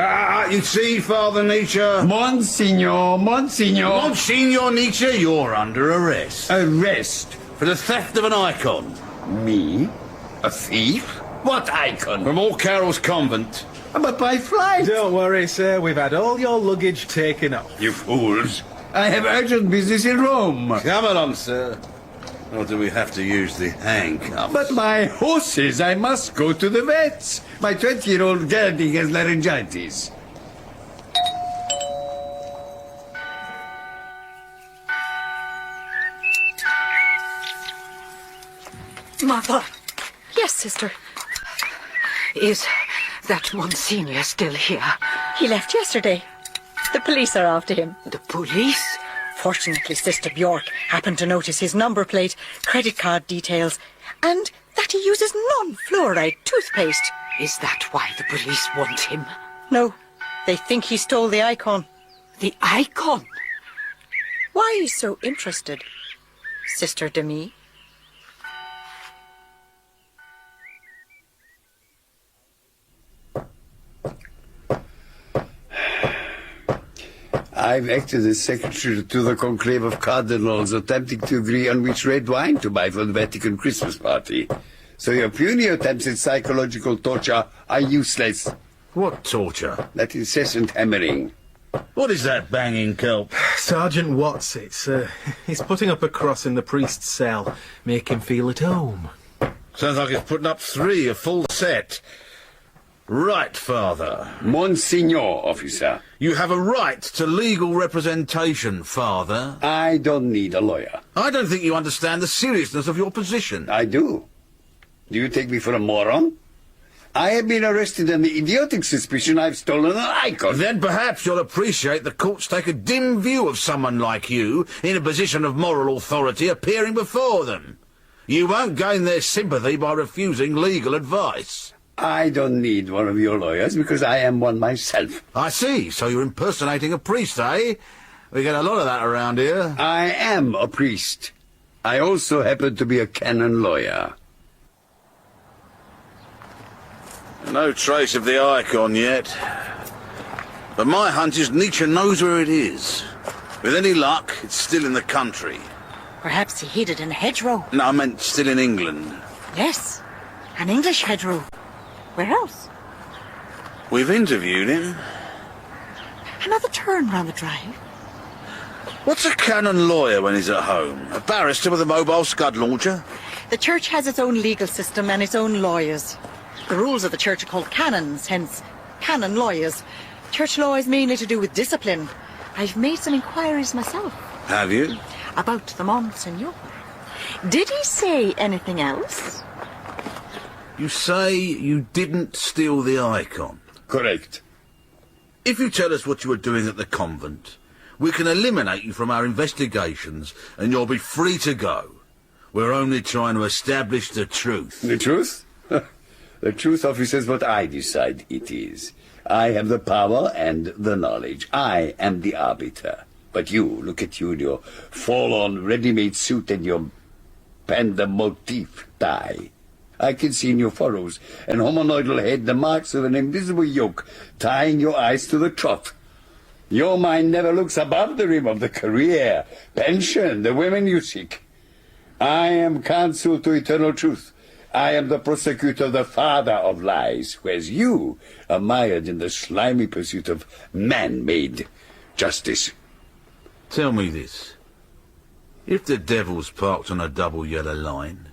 You see, Father Nietzsche? Monsignor! Monsignor Nietzsche, you're under arrest. Arrest? For the theft of an icon. Me? A thief? What icon? From All Carol's convent. But my flight! Don't worry, sir. We've had all your luggage taken off. You fools! I have urgent business in Rome. Come along, sir. Or do we have to use the handcuffs? But my horses, I must go to the vets. My 20-year-old gelding has laryngitis. Mother! Yes, sister. Is that Monsignor still here? He left yesterday. The police are after him. The police? Fortunately, Sister Bjork happened to notice his number plate, credit card details, and that he uses non-fluoride toothpaste. Is that why the police want him? No, they think he stole the icon. The icon? Why are you so interested, Sister Demi? I've acted as secretary to the conclave of cardinals, attempting to agree on which red wine to buy for the Vatican Christmas party. So your puny attempts at psychological torture are useless. What torture? That incessant hammering. What is that banging, Kelp? Sergeant Watts, he's putting up a cross in the priest's cell. Make him feel at home. Sounds like he's putting up 3, a full set. Right, Father. Monsignor, officer. You have a right to legal representation, Father. I don't need a lawyer. I don't think you understand the seriousness of your position. I do. Do you take me for a moron? I have been arrested on the idiotic suspicion I've stolen an icon. Then perhaps you'll appreciate the courts take a dim view of someone like you, in a position of moral authority, appearing before them. You won't gain their sympathy by refusing legal advice. I don't need one of your lawyers because I am one myself. I see. So you're impersonating a priest, eh? We get a lot of that around here. I am a priest. I also happen to be a canon lawyer. No trace of the icon yet. But my hunch is Nietzsche knows where it is. With any luck, it's still in the country. Perhaps he hid it in a hedgerow. No, I meant still in England. Yes, an English hedgerow. Where else? We've interviewed him. Another turn round the drive. What's a canon lawyer when he's at home? A barrister with a mobile scud launcher? The church has its own legal system and its own lawyers. The rules of the church are called canons, hence canon lawyers. Church law is mainly to do with discipline. I've made some inquiries myself. Have you? About the Monsignor. Did he say anything else? You say you didn't steal the icon? Correct. If you tell us what you were doing at the convent, we can eliminate you from our investigations and you'll be free to go. We're only trying to establish the truth. The truth? The truth, officer, is what I decide it is. I have the power and the knowledge. I am the arbiter. But you, look at you in your fall-on ready-made suit and your panda motif tie. I can see in your furrows and hominoidal head the marks of an invisible yoke tying your eyes to the trough. Your mind never looks above the rim of the career, pension, the women you seek. I am counsel to eternal truth. I am the prosecutor, the father of lies, whereas you are mired in the slimy pursuit of man-made justice. Tell me this. If the devil's parked on a double yellow line,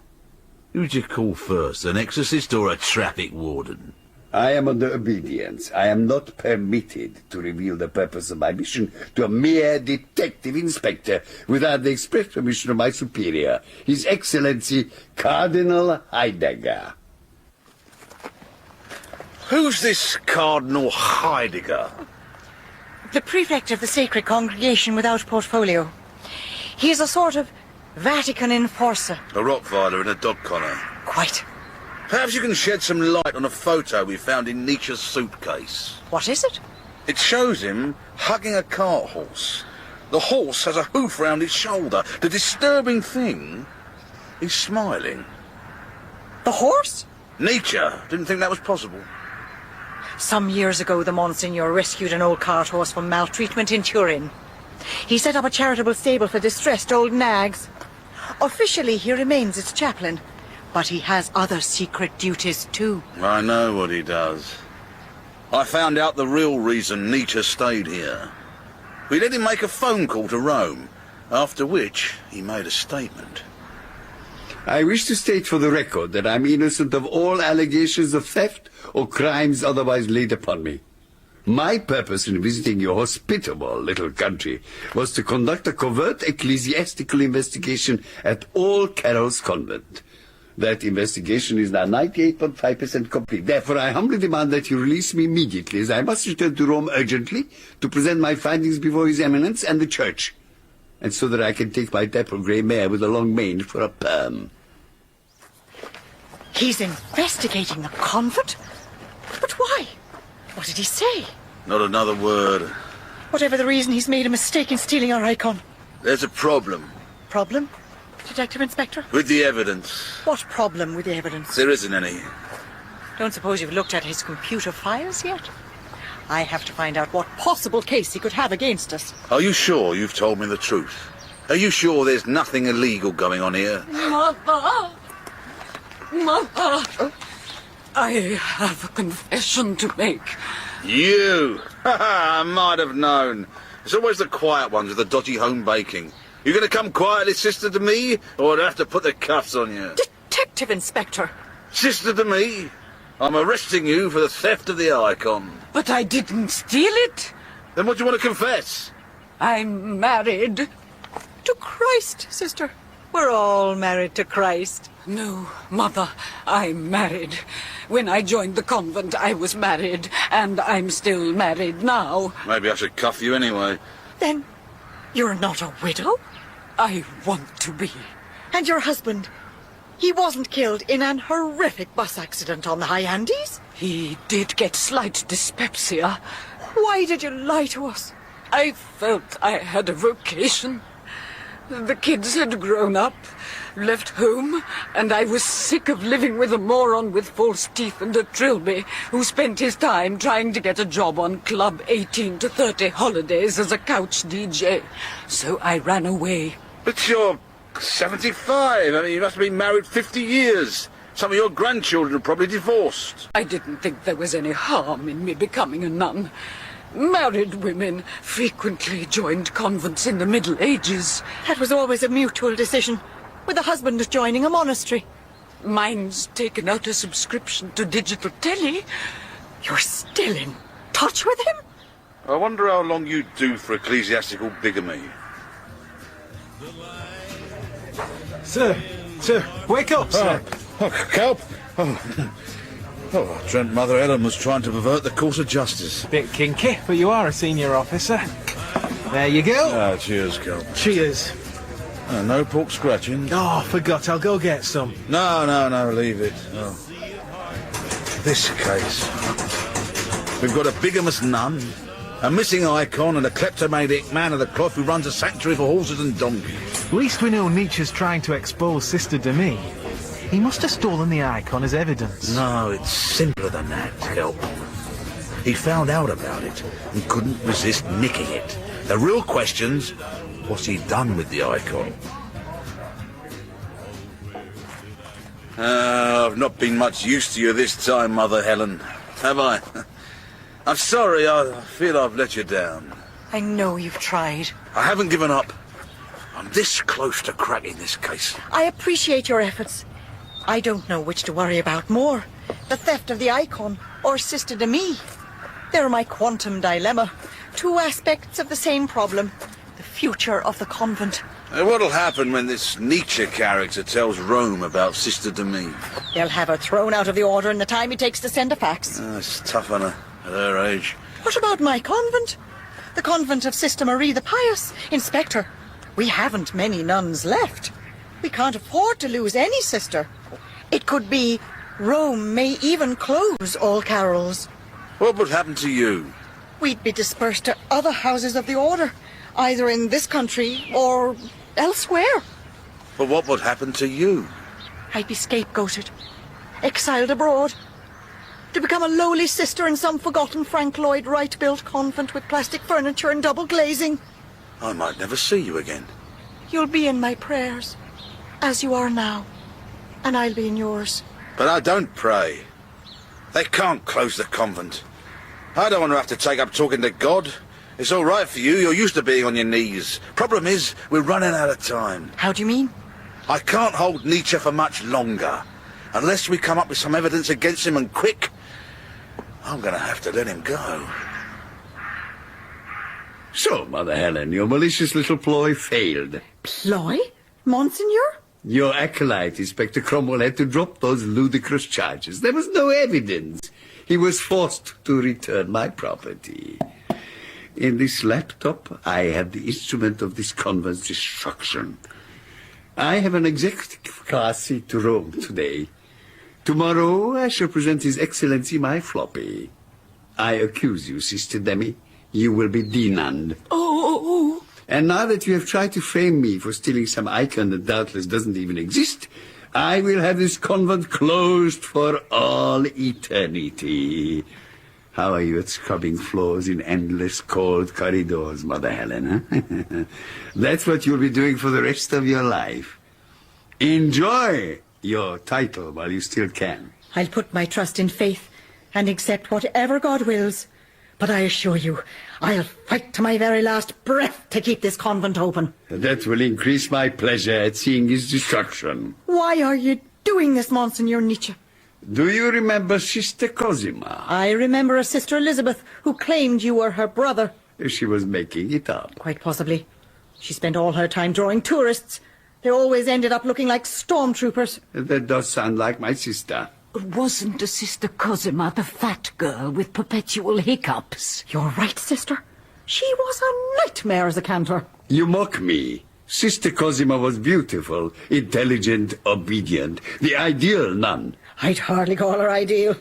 who'd you call first, an exorcist or a traffic warden? I am under obedience. I am not permitted to reveal the purpose of my mission to a mere detective inspector without the express permission of my superior, His Excellency Cardinal Heidegger. Who's this Cardinal Heidegger? The prefect of the Sacred Congregation without portfolio. He is a sort of Vatican enforcer. A Rottweiler in a dog collar. Quite. Perhaps you can shed some light on a photo we found in Nietzsche's suitcase. What is it? It shows him hugging a cart horse. The horse has a hoof round his shoulder. The disturbing thing, he's smiling. The horse? Nietzsche didn't think that was possible. Some years ago, the Monsignor rescued an old cart horse from maltreatment in Turin. He set up a charitable stable for distressed old nags. Officially, he remains its chaplain, but he has other secret duties too. I know what he does. I found out the real reason Nietzsche stayed here. We let him make a phone call to Rome, after which he made a statement. I wish to state for the record that I'm innocent of all allegations of theft or crimes otherwise laid upon me. My purpose in visiting your hospitable little country was to conduct a covert ecclesiastical investigation at All Carol's Convent. That investigation is now 98.5% complete. Therefore, I humbly demand that you release me immediately, as I must return to Rome urgently to present my findings before His Eminence and the Church, and so that I can take my dapple grey mare with a long mane for a perm. He's investigating the convent? But why? What did he say? Not another word. Whatever the reason, he's made a mistake in stealing our icon. There's a problem. Problem? Detective Inspector? With the evidence. What problem with the evidence? There isn't any. Don't suppose you've looked at his computer files yet? I have to find out what possible case he could have against us. Are you sure you've told me the truth? Are you sure there's nothing illegal going on here? Mother! Mother! I have a confession to make. You! I might have known. It's always the quiet ones with the dodgy home baking. You going to come quietly, sister, to me, or I'd have to put the cuffs on you? Detective Inspector! Sister to me, I'm arresting you for the theft of the icon. But I didn't steal it. Then what do you want to confess? I'm married. To Christ, sister. We're all married to Christ. No, Mother, I'm married. When I joined the convent, I was married, and I'm still married now. Maybe I should cuff you anyway. Then you're not a widow? I want to be. And your husband? He wasn't killed in an horrific bus accident on the high Andes? He did get slight dyspepsia. Why did you lie to us? I felt I had a vocation. The kids had grown up, left home, and I was sick of living with a moron with false teeth and a trilby who spent his time trying to get a job on Club 18 to 30 holidays as a couch DJ. So I ran away. But you're 75. I mean, you must have been married 50 years. Some of your grandchildren are probably divorced. I didn't think there was any harm in me becoming a nun. Married women frequently joined convents in the Middle Ages. That was always a mutual decision, with the husband joining a monastery. Mine's taken out a subscription to digital telly. You're still in touch with him? I wonder how long you'd do for ecclesiastical bigamy. Sir, wake up, sir. Oh, Kelp. Oh, I dreamt Mother Helen was trying to pervert the course of justice. Bit kinky, but you are a senior officer. There you go. Ah, cheers, Kelp. Cheers. No pork scratching. Oh, forgot. I'll go get some. No, leave it. Oh. This case. We've got a bigamous nun, a missing icon, and a kleptomaniac man of the cloth who runs a sanctuary for horses and donkeys. At least we know Nietzsche's trying to expose Sister Demi. He must have stolen the icon as evidence. No, it's simpler than that, Kelp. He found out about it and couldn't resist nicking it. The real question's, what's he done with the icon? I've not been much use to you this time, Mother Helen, have I? I'm sorry, I feel I've let you down. I know you've tried. I haven't given up. I'm this close to cracking this case. I appreciate your efforts. I don't know which to worry about more, the theft of the icon or Sister Demi. They're my quantum dilemma, two aspects of the same problem, the future of the convent. What'll happen when this Nietzsche character tells Rome about Sister Demi? They'll have her thrown out of the order in the time it takes to send a fax. It's tough on her at her age. What about my convent? The convent of Sister Marie the Pious. Inspector, we haven't many nuns left. We can't afford to lose any sister. It could be Rome may even close all carols. What would happen to you? We'd be dispersed to other houses of the order, either in this country or elsewhere. But what would happen to you? I'd be scapegoated, exiled abroad, to become a lowly sister in some forgotten Frank Lloyd Wright-built convent with plastic furniture and double glazing. I might never see you again. You'll be in my prayers, as you are now, and I'll be in yours. But I don't pray. They can't close the convent. I don't want to have to take up talking to God. It's all right for you. You're used to being on your knees. Problem is, we're running out of time. How do you mean? I can't hold Nietzsche for much longer. Unless we come up with some evidence against him, and quick, I'm going to have to let him go. So, Mother Helen, your malicious little ploy failed. Ploy? Monseigneur? Your acolyte, Inspector Cromwell, had to drop those ludicrous charges. There was no evidence. He was forced to return my property. In this laptop, I have the instrument of this convent's destruction. I have an executive class seat to Rome today. Tomorrow, I shall present His Excellency my floppy. I accuse you, Sister Demi. You will be denounced. Oh. And now that you have tried to frame me for stealing some icon that doubtless doesn't even exist, I will have this convent closed for all eternity. How are you at scrubbing floors in endless cold corridors, Mother Helen, huh? That's what you'll be doing for the rest of your life. Enjoy your title while you still can. I'll put my trust in faith and accept whatever God wills. But I assure you, I'll fight to my very last breath to keep this convent open. That will increase my pleasure at seeing its destruction. Why are you doing this, Monsignor Nietzsche? Do you remember Sister Cosima? I remember a Sister Elizabeth who claimed you were her brother. She was making it up. Quite possibly. She spent all her time drawing tourists. They always ended up looking like stormtroopers. That does sound like my sister. Wasn't a Sister Cosima the fat girl with perpetual hiccups? You're right, sister. She was a nightmare as a cantor. You mock me. Sister Cosima was beautiful, intelligent, obedient, the ideal nun. I'd hardly call her ideal.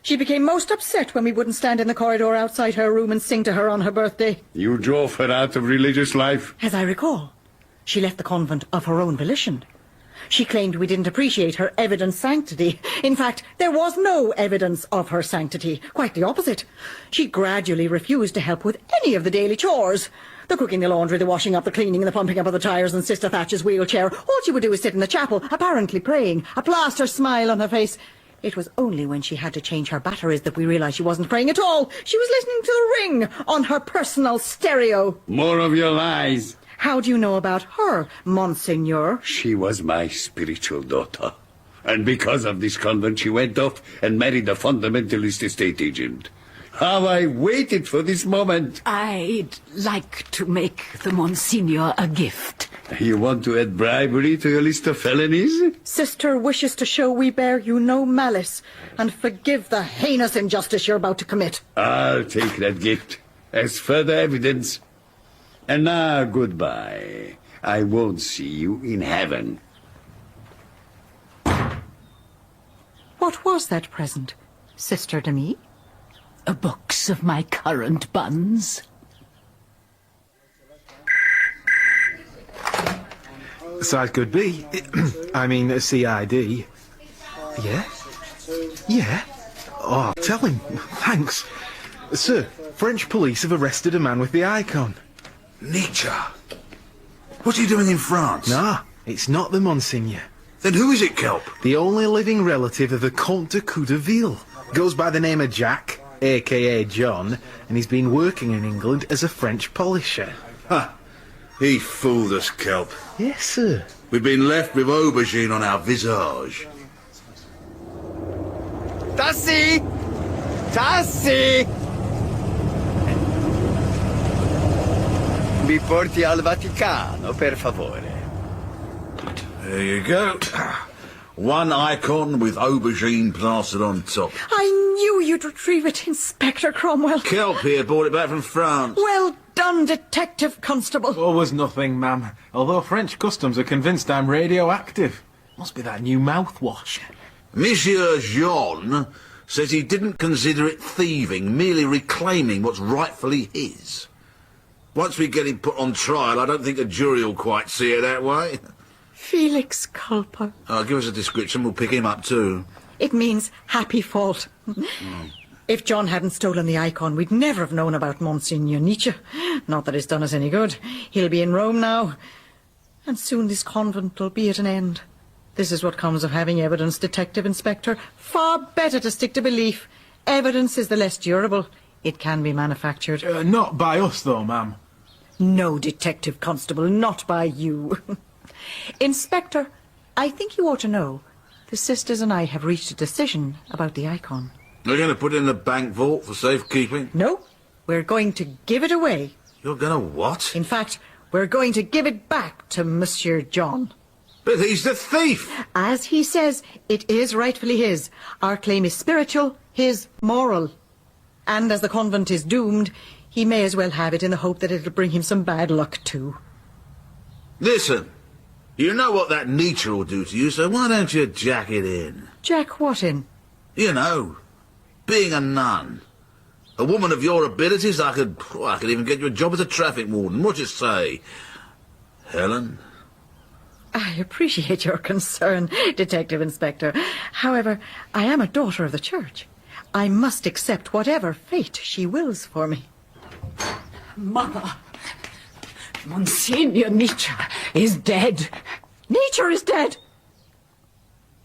She became most upset when we wouldn't stand in the corridor outside her room and sing to her on her birthday. You drove her out of religious life? As I recall, she left the convent of her own volition. She claimed we didn't appreciate her evident sanctity. In fact, there was no evidence of her sanctity. Quite the opposite. She gradually refused to help with any of the daily chores. The cooking, the laundry, the washing up, the cleaning, and the pumping up of the tyres in Sister Thatcher's wheelchair. All she would do is sit in the chapel, apparently praying, a plaster smile on her face. It was only when she had to change her batteries that we realised she wasn't praying at all. She was listening to the Ring on her personal stereo. More of your lies. How do you know about her, Monsignor? She was my spiritual daughter. And because of this convent, she went off and married a fundamentalist estate agent. How I waited for this moment. I'd like to make the Monsignor a gift. You want to add bribery to your list of felonies? Sister wishes to show we bear you no malice and forgive the heinous injustice you're about to commit. I'll take that gift as further evidence. And now, goodbye. I won't see you in heaven. What was that present, Sister Demi? A box of my currant buns. Size could be. I mean, a CID. Yeah? Yeah? Oh, tell him. Thanks. Sir, French police have arrested a man with the icon. Nietzsche? What are you doing in France? Nah, it's not the Monsignor. Then who is it, Kelp? The only living relative of the Comte de Coudeville. Goes by the name of Jack, a.k.a. John, and he's been working in England as a French polisher. Ha! He fooled us, Kelp. Yes, sir. We've been left with aubergine on our visage. Tassi! Tassi! Mi porti al Vaticano, per favore. There you go. One icon with aubergine plastered on top. I knew you'd retrieve it, Inspector Cromwell. Kelp here brought it back from France. Well done, Detective Constable. Oh, was nothing, ma'am. Although French customs are convinced I'm radioactive. Must be that new mouthwash. Monsieur Jean says he didn't consider it thieving, merely reclaiming what's rightfully his. Once we get him put on trial, I don't think a jury will quite see it that way. Felix Culpa. Give us a description, we'll pick him up too. It means happy fault. If John hadn't stolen the icon, we'd never have known about Monsignor Nietzsche. Not that it's done us any good. He'll be in Rome now. And soon this convent will be at an end. This is what comes of having evidence, Detective Inspector. Far better to stick to belief. Evidence is the less durable. It can be manufactured. Not by us, though, ma'am. No, Detective Constable, not by you. Inspector, I think you ought to know. The sisters and I have reached a decision about the icon. You're going to put it in the bank vault for safekeeping? No, we're going to give it away. You're going to what? In fact, we're going to give it back to Monsieur John. But he's the thief! As he says, it is rightfully his. Our claim is spiritual, his moral. And as the convent is doomed, he may as well have it in the hope that it'll bring him some bad luck too. Listen, you know what that Nietzsche will do to you, so why don't you jack it in? Jack what in? You know, being a nun. A woman of your abilities, I could even get you a job as a traffic warden. What you say, Helen? I appreciate your concern, Detective Inspector. However, I am a daughter of the Church. I must accept whatever fate she wills for me. Mother, Monsignor Nietzsche is dead. Nietzsche is dead!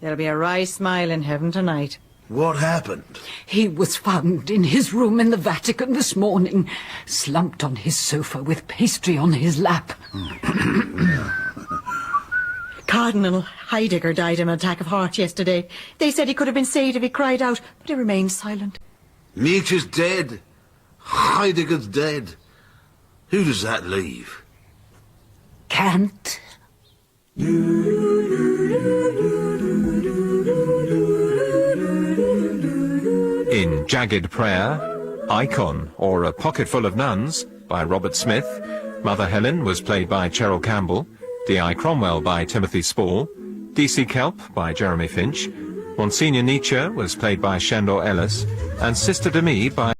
There'll be a wry smile in heaven tonight. What happened? He was found in his room in the Vatican this morning, slumped on his sofa with pastry on his lap. Cardinal Heidegger died in an attack of heart yesterday. They said he could have been saved if he cried out, but he remained silent. Nietzsche's dead. Heidegger's dead. Who does that leave? Kant. In Jagged Prayer, Icon, or A Pocketful of Nuns, by Robert Smith, Mother Helen was played by Cheryl Campbell, D.I. Cromwell by Timothy Spall, D.C. Kelp by Jeremy Finch, Monsignor Nietzsche was played by Shandor Ellis, and Sister Demi by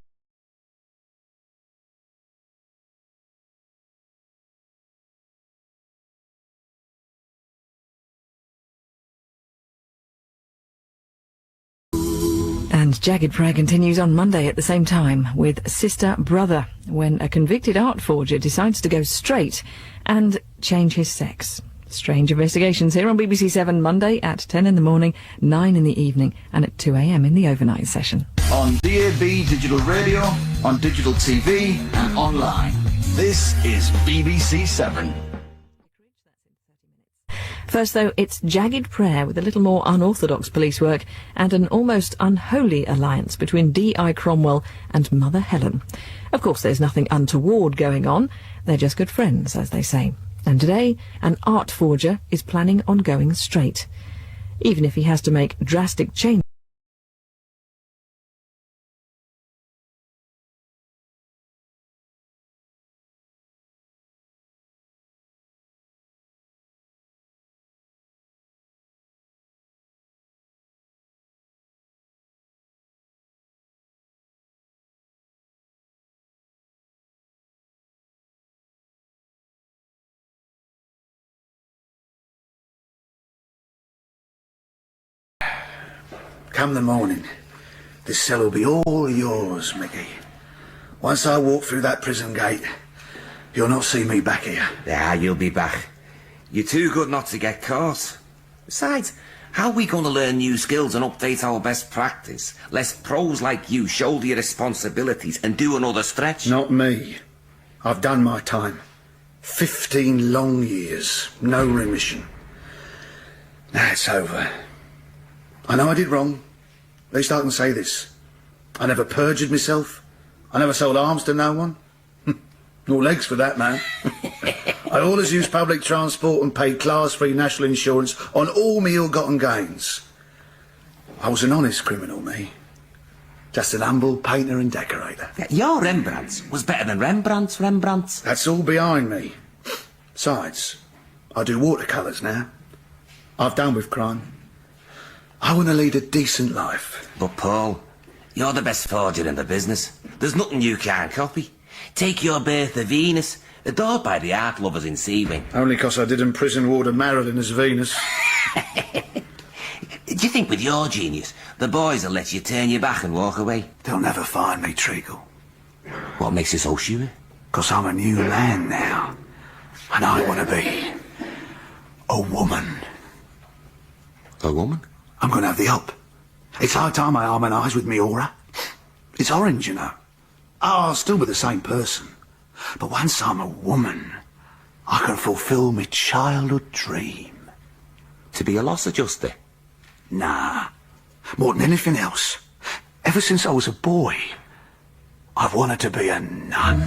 And Jagged Prayer continues on Monday at the same time with Sister Brother, when a convicted art forger decides to go straight and change his sex. Strange Investigations here on BBC 7 Monday at 10 in the morning, 9 in the evening and at 2 a.m. in the overnight session. On DAB digital radio, on digital TV and online. This is BBC 7. First, though, it's Jagged Prayer with a little more unorthodox police work and an almost unholy alliance between D.I. Cromwell and Mother Helen. Of course, there's nothing untoward going on. They're just good friends, as they say. And today, an art forger is planning on going straight, even if he has to make drastic changes. Come the morning, this cell will be all yours, Mickey. Once I walk through that prison gate, you'll not see me back here. Yeah, you'll be back. You're too good not to get caught. Besides, how are we going to learn new skills and update our best practice? Lest pros like you shoulder your responsibilities and do another stretch? Not me. I've done my time. 15 long years, no remission. Now it's over. I know I did wrong. At least I can say this. I never perjured myself. I never sold arms to no one. Nor legs for that, man. I always used public transport and paid class-free national insurance on all me ill-gotten gains. I was an honest criminal, me. Just an humble painter and decorator. Your Rembrandts was better than Rembrandt's. That's all behind me. Besides, I do watercolours now. I've done with crime. I want to lead a decent life. But Paul, you're the best forger in the business. There's nothing you can't copy. Take your Birth of Venus, adored by the art lovers in Seawing. Only 'cause I did imprison Warder Marilyn as Venus. Do you think with your genius, the boys will let you turn your back and walk away? They'll never find me, Treacle. What makes you so sure? 'Cause I'm a new man now. And I want to be a woman. A woman? I'm going to have the up. It's high time I harmonise with me aura. It's orange, you know. I'll still be the same person. But once I'm a woman, I can fulfil my childhood dream. To be a loss adjuster? Nah. More than anything else. Ever since I was a boy, I've wanted to be a nun.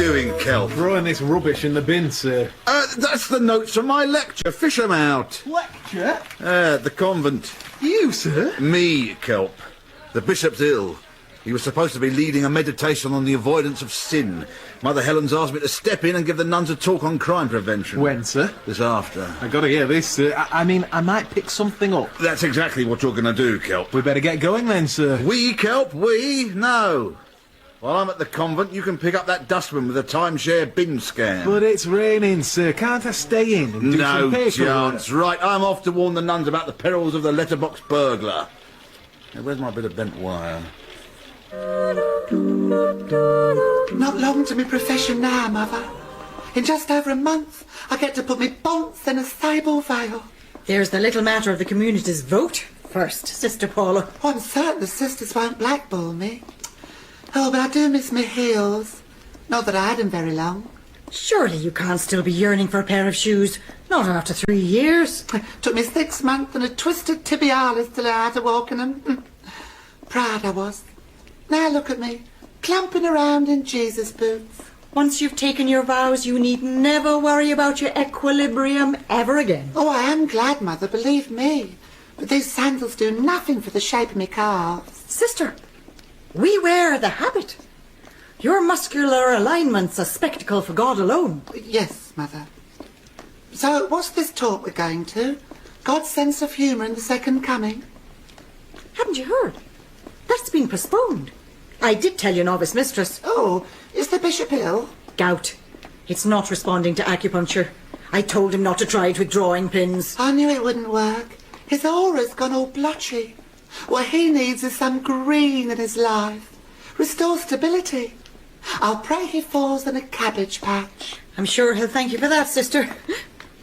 doing, Kelp? Throwing this rubbish in the bin, sir. That's the notes from my lecture. Fish 'em out. Lecture? The convent. You, sir? Me, Kelp. The bishop's ill. He was supposed to be leading a meditation on the avoidance of sin. Mother Helen's asked me to step in and give the nuns a talk on crime prevention. When, sir? This after. I gotta hear this, sir. I mean, I might pick something up. That's exactly what you're going to do, Kelp. We better get going then, sir. We, Kelp? We? No. While I'm at the convent, you can pick up that dustman with a timeshare bin scan. But it's raining, sir. Can't I stay in and do some No paperwork? chance. Right, I'm off to warn the nuns about the perils of the letterbox burglar. Now, where's my bit of bent wire? Not long to my profession now, Mother. In just over a month, I get to put me bonce in a sable veil. There's the little matter of the community's vote first, Sister Paula. Oh, I'm certain the sisters won't blackball me. Oh, but I do miss my heels. Not that I had them very long. Surely you can't still be yearning for a pair of shoes. Not after 3 years. Took me 6 months and a twisted tibialis till I had to walk in them. Proud I was. Now look at me, clumping around in Jesus boots. Once you've taken your vows, you need never worry about your equilibrium ever again. Oh, I am glad, Mother, believe me. But these sandals do nothing for the shape of my calves. Sister, we wear the habit. Your muscular alignment's a spectacle for God alone. Yes, Mother. So, what's this talk we're going to? God's sense of humour in the second coming? Haven't you heard? That's been postponed. I did tell your novice mistress. Oh, is the bishop ill? Gout. It's not responding to acupuncture. I told him not to try it with drawing pins. I knew it wouldn't work. His aura's gone all blotchy. What he needs is some green in his life. Restore stability. I'll pray he falls in a cabbage patch. I'm sure he'll thank you for that, sister.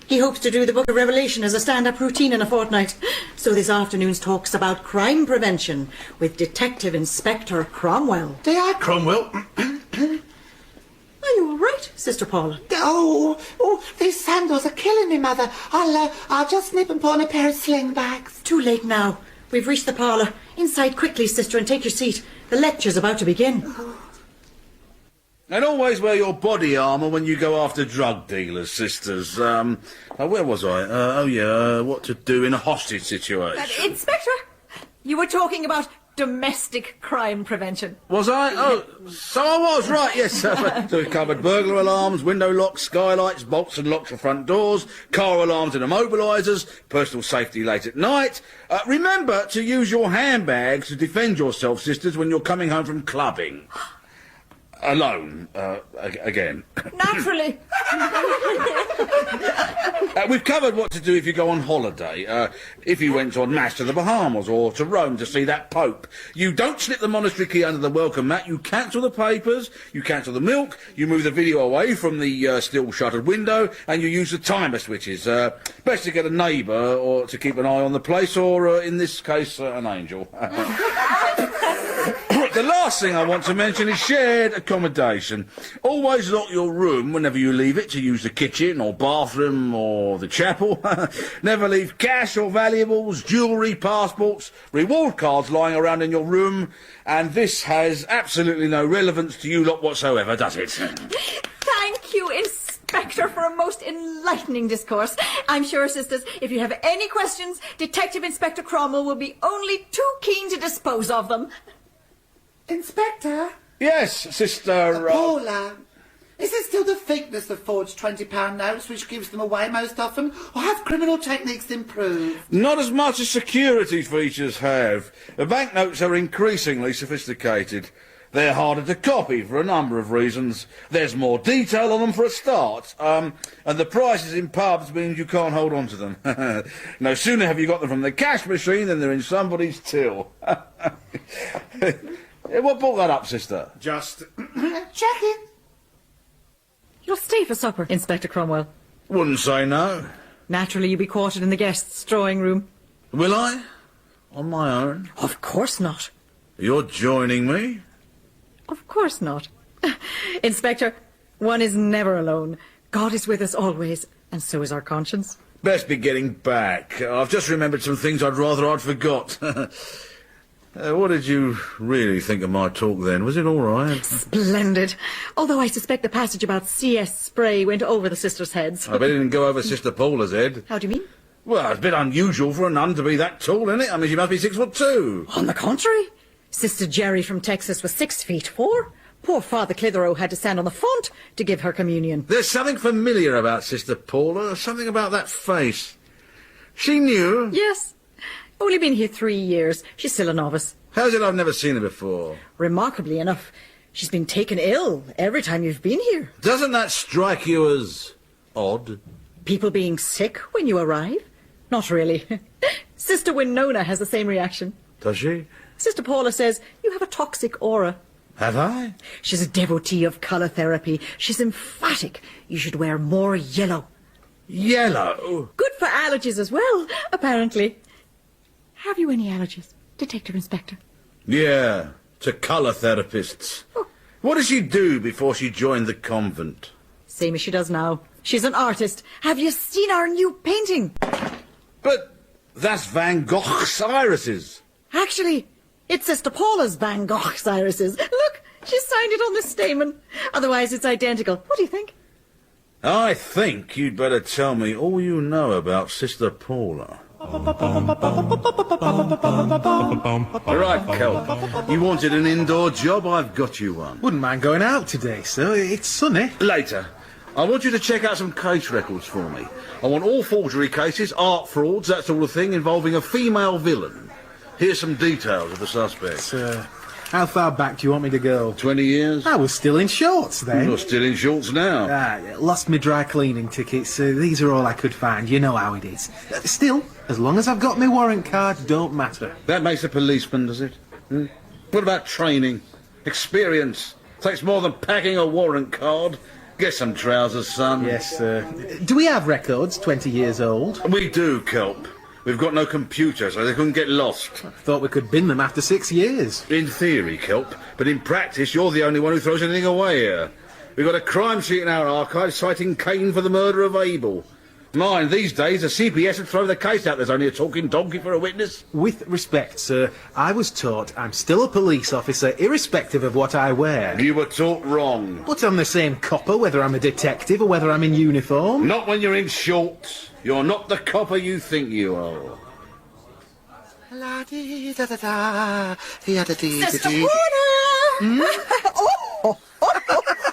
He hopes to do the Book of Revelation as a stand-up routine in a fortnight. So this afternoon's talk's about crime prevention with Detective Inspector Cromwell. Cromwell? Are you all right, Sister Paula? Oh, these sandals are killing me, Mother. I'll just nip and put on a pair of sling bags. Too late now. We've reached the parlour. Inside quickly, sister, and take your seat. The lecture's about to begin. Oh. And always wear your body armour when you go after drug dealers, sisters. Where was I? What to do in a hostage situation. Inspector, you were talking about domestic crime prevention. Was I? Oh, so I was, right, yes. So we covered burglar alarms, window locks, skylights, bolts and locks for front doors, car alarms and immobilisers, personal safety late at night. Remember to use your handbags to defend yourself, sisters, when you're coming home from clubbing. Alone, again. Naturally. We've covered what to do if you go on holiday. If you went on mass to the Bahamas or to Rome to see that Pope. You don't slip the monastery key under the welcome mat. You cancel the papers. You cancel the milk. You move the video away from the still shuttered window. And you use the timer switches. Best to get a neighbour or to keep an eye on the place or, in this case, an angel. The last thing I want to mention is shared accommodation. Always lock your room whenever you leave it to use the kitchen or bathroom or the chapel. Never leave cash or valuables, jewellery, passports, reward cards lying around in your room. And this has absolutely no relevance to you lot whatsoever, does it? Thank you, Inspector, for a most enlightening discourse. I'm sure, sisters, if you have any questions, Detective Inspector Cromwell will be only too keen to dispose of them. Inspector? Yes, Sister... Paula, is it still the thickness of forged £20 notes which gives them away most often, or have criminal techniques improved? Not as much as security features have. The banknotes are increasingly sophisticated. They're harder to copy for a number of reasons. There's more detail on them for a start. And the prices in pubs means you can't hold on to them. No sooner have you got them from the cash machine than they're in somebody's till. What brought that up, sister? Just... checking. You'll stay for supper, Inspector Cromwell. Wouldn't say no. Naturally, you'll be quartered in the guests' drawing room. Will I? On my own? Of course not. You're joining me? Of course not. Inspector, one is never alone. God is with us always, and so is our conscience. Best be getting back. I've just remembered some things I'd rather I'd forgot. What did you really think of my talk then? Was it all right? Splendid. Although I suspect the passage about CS spray went over the sisters' heads. I bet it didn't go over Sister Paula's head. How do you mean? Well, it's a bit unusual for a nun to be that tall, isn't it? I mean, she must be 6'2". On the contrary. Sister Jerry from Texas was 6'4". Poor Father Clitheroe had to stand on the font to give her communion. There's something familiar about Sister Paula, something about that face. She knew? Yes. Only been here 3 years. She's still a novice. How's it I've never seen her before? Remarkably enough, she's been taken ill every time you've been here. Doesn't that strike you as odd? People being sick when you arrive? Not really. Sister Winona has the same reaction. Does she? Sister Paula says you have a toxic aura. Have I? She's a devotee of colour therapy. She's emphatic. You should wear more yellow. Yellow? Good for allergies as well, apparently. Have you any allergies, Detective Inspector? Yeah, to colour therapists. Oh. What did she do before she joined the convent? Same as she does now. She's an artist. Have you seen our new painting? But that's Van Gogh's irises. Actually, it's Sister Paula's Van Gogh's irises. Look, she signed it on the stamen. Otherwise, it's identical. What do you think? I think you'd better tell me all you know about Sister Paula. Right, Kelp. You wanted an indoor job, I've got you one. Wouldn't mind going out today, sir. It's sunny. Later. I want you to check out some case records for me. I want all forgery cases, art frauds, that sort of thing, involving a female villain. Here's some details of the suspect. Sir, how far back do you want me to go? 20 years. I was still in shorts then. You're still in shorts now. Lost my dry cleaning tickets. These are all I could find. You know how it is. Still, as long as I've got my warrant card, don't matter. That makes a policeman, does it? What about training? Experience? Takes more than packing a warrant card. Get some trousers, son. Yes, sir. Do we have records 20 years old? We do, Kelp. We've got no computer, so they couldn't get lost. I thought we could bin them after 6 years. In theory, Kelp, but in practice, you're the only one who throws anything away here. We've got a crime sheet in our archive citing Cain for the murder of Abel. Mind, these days, the CPS would throw the case out. There's only a talking donkey for a witness. With respect, sir, I was taught I'm still a police officer, irrespective of what I wear. You were taught wrong. But I'm the same copper, whether I'm a detective or whether I'm in uniform. Not when you're in shorts. You're not the copper you think you are. Sister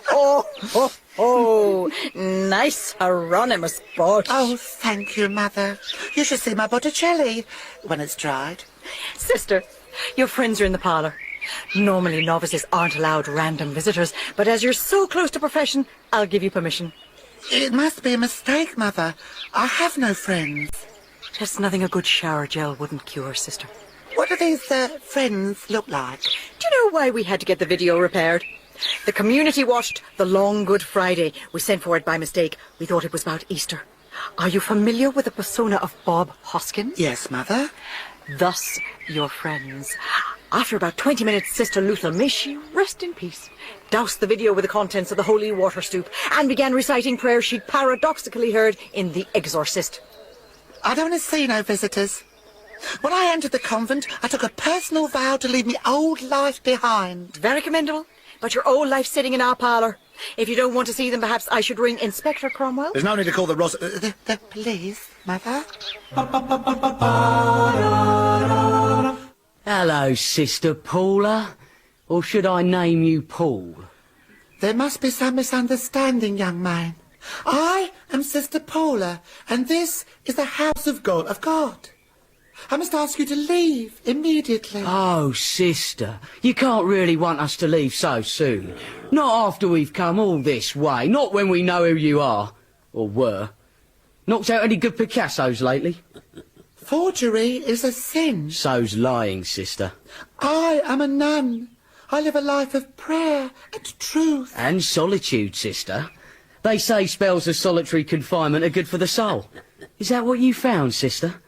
Paula! Oh, nice Hieronymus boat. Oh, thank you, Mother. You should see my Botticelli when it's dried. Sister, your friends are in the parlour. Normally novices aren't allowed random visitors, but as you're so close to profession, I'll give you permission. It must be a mistake, Mother. I have no friends. Just nothing a good shower gel wouldn't cure, sister. What do these friends look like? Do you know why we had to get the video repaired? The community watched The Long Good Friday. We sent for it by mistake. We thought it was about Easter. Are you familiar with the persona of Bob Hoskins? Yes, Mother. Thus, your friends. After about 20 minutes, Sister Luther, may she rest in peace, doused the video with the contents of the holy water stoup and began reciting prayers she'd paradoxically heard in The Exorcist. I don't want to see no visitors. When I entered the convent, I took a personal vow to leave my old life behind. Very commendable. But your old life's sitting in our parlour. If you don't want to see them, perhaps I should ring Inspector Cromwell? There's no need to call the the police, Mother. Hello, Sister Paula. Or should I name you Paul? There must be some misunderstanding, young man. I am Sister Paula, and this is the house of God. I must ask you to leave immediately. Oh, sister, you can't really want us to leave so soon. Not after we've come all this way, not when we know who you are. Or were. Knocked out any good Picassos lately? Forgery is a sin. So's lying, sister. I am a nun. I live a life of prayer and truth. And solitude, sister. They say spells of solitary confinement are good for the soul. Is that what you found, sister?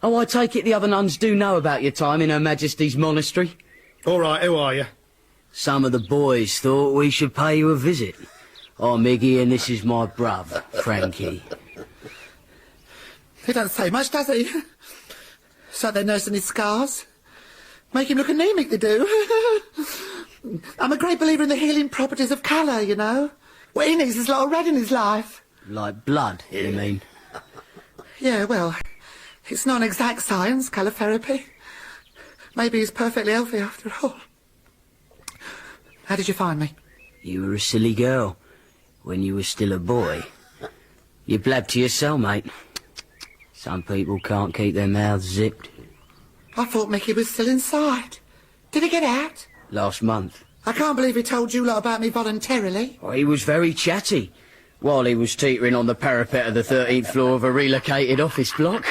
Oh, I take it the other nuns do know about your time in Her Majesty's monastery. All right, who are you? Some of the boys thought we should pay you a visit. I'm Iggy and this is my brother, Frankie. He doesn't say much, does he? So they're nursing his scars? Make him look anemic, they do. I'm a great believer in the healing properties of colour, you know. What he needs is a lot of red in his life. Like blood, you mean? Yeah, well, it's not an exact science, colour therapy. Maybe he's perfectly healthy after all. How did you find me? You were a silly girl when you were still a boy. You blabbed to your cellmate. Some people can't keep their mouths zipped. I thought Mickey was still inside. Did he get out? Last month. I can't believe he told you lot about me voluntarily. Well, he was very chatty while he was teetering on the parapet of the 13th floor of a relocated office block.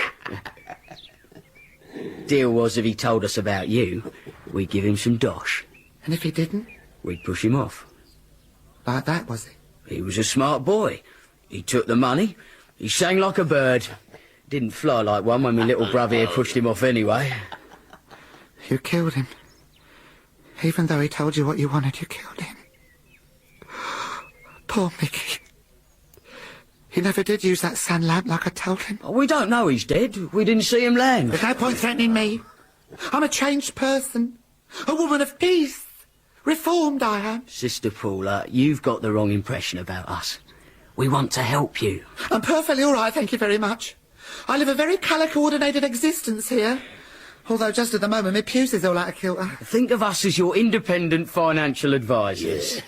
Deal was, if he told us about you, we'd give him some dosh. And if he didn't? We'd push him off. Like that, was he? He was a smart boy. He took the money. He sang like a bird. Didn't fly like one when my little brother here pushed him off anyway. You killed him. Even though he told you what you wanted, you killed him. Poor Mickey. He never did use that sun lamp like I told him. Oh, we don't know he's dead. We didn't see him land. There's no point threatening me. I'm a changed person. A woman of peace. Reformed, I am. Sister Paula, you've got the wrong impression about us. We want to help you. I'm perfectly all right, thank you very much. I live a very colour-coordinated existence here. Although just at the moment, my puce is all out of kilter. Think of us as your independent financial advisors.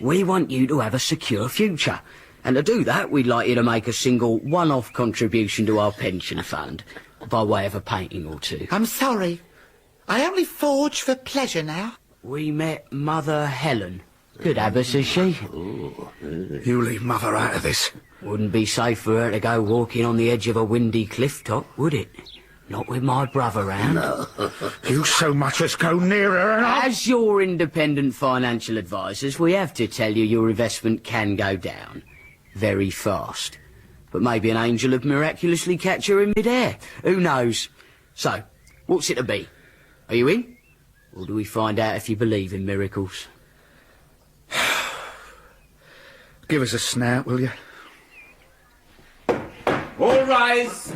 We want you to have a secure future. And to do that, we'd like you to make a single one-off contribution to our pension fund, by way of a painting or two. I'm sorry. I only forge for pleasure now. We met Mother Helen. Good abbess, is she? You leave Mother out of this. Wouldn't be safe for her to go walking on the edge of a windy cliff top, would it? Not with my brother round. No. You so much as go near her and As your independent financial advisors, we have to tell you your investment can go down. Very fast. But maybe an angel would miraculously catch her in midair. Who knows? So, what's it to be? Are you in? Or do we find out if you believe in miracles? Give us a snout, will you? All rise!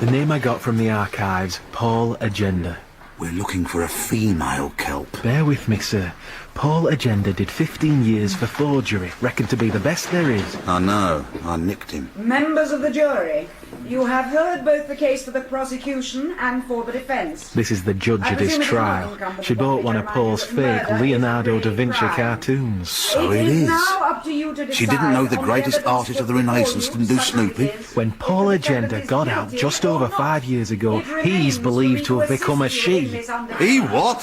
The name I got from the archives, Paul Agenda. We're looking for a female kelp. Bear with me, sir. Paul Agenda did 15 years for forgery, reckoned to be the best there is. I know. I nicked him. Members of the jury, you have heard both the case for the prosecution and for the defence. This is the judge at his trial. She bought one of Paul's fake Leonardo da Vinci cartoons. So it is. Now up to you to decide. She didn't know the greatest artist of the Renaissance didn't do snooping. When Paul Agenda got out just over 5 years ago, he's believed to have become a she. He what?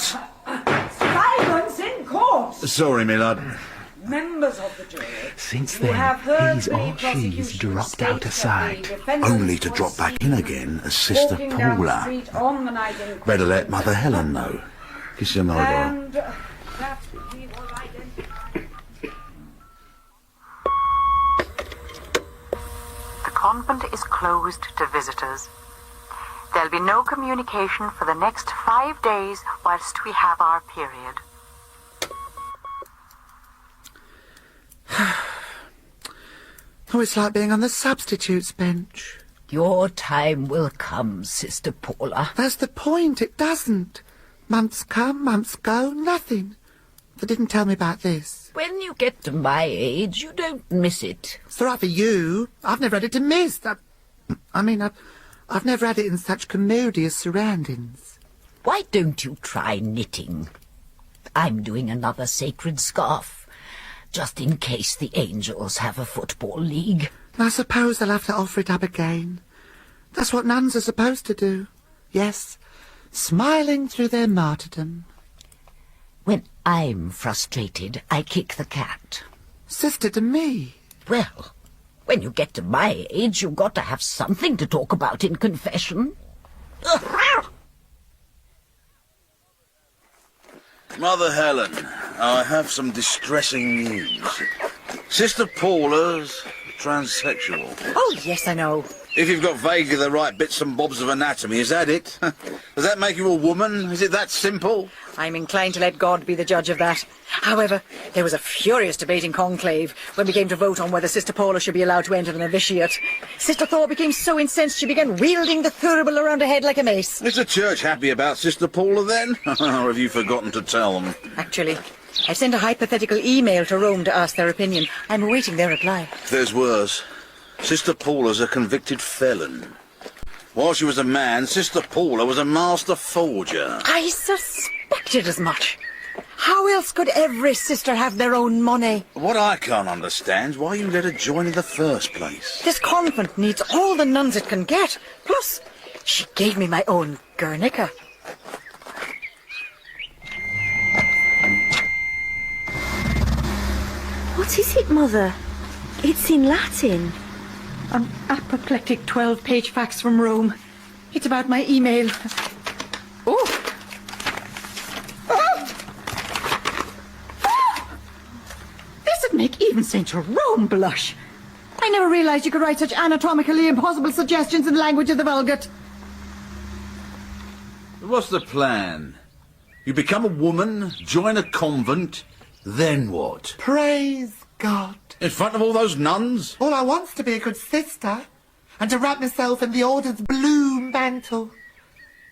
Silence in court! Sorry, my lad. Members of the jury, Since you have then, heard he's the or she's dropped prosecution out of state that sight. the defendant Only to drop back in again as Sister walking down the Paula. street on the night in question. Better let Mother Helen know. Kiss your nose, And that he was identified. The convent is closed to visitors. There'll be no communication for the next 5 days whilst we have our period. Oh, it's like being on the substitutes bench. Your time will come, Sister Paula. That's the point, it doesn't. Months come, months go, nothing. They didn't tell me about this. When you get to my age, you don't miss it. It's all right for you. I've never had it to miss. I've never had it in such commodious surroundings. Why don't you try knitting? I'm doing another sacred scarf, just in case the angels have a football league. I suppose they'll have to offer it up again. That's what nuns are supposed to do. Yes, smiling through their martyrdom. When I'm frustrated, I kick the cat. Sister to me. Well, when you get to my age, you've got to have something to talk about in confession. Mother Helen, I have some distressing news. Sister Paula's transsexual. Oh, yes, I know. If you've got vaguely the right bits and bobs of anatomy, is that it? Does that make you a woman? Is it that simple? I'm inclined to let God be the judge of that. However, there was a furious debate in conclave when we came to vote on whether Sister Paula should be allowed to enter the novitiate. Sister Thor became so incensed she began wielding the thurible around her head like a mace. Is the church happy about Sister Paula then? Or have you forgotten to tell them? Actually, I've sent a hypothetical email to Rome to ask their opinion. I'm awaiting their reply. There's worse. Sister Paula's a convicted felon. While she was a man, Sister Paula was a master forger. I suspected as much. How else could every sister have their own money? What I can't understand is why you let her join in the first place. This convent needs all the nuns it can get. Plus, she gave me my own Guernica. What is it, Mother? It's in Latin. An apoplectic 12-page fax from Rome. It's about my email. Oh! This would make even St. Jerome blush. I never realised you could write such anatomically impossible suggestions in the language of the Vulgate. What's the plan? You become a woman, join a convent, then what? Praise God. In front of all those nuns? All I want's to be a good sister, and to wrap myself in the order's blue mantle.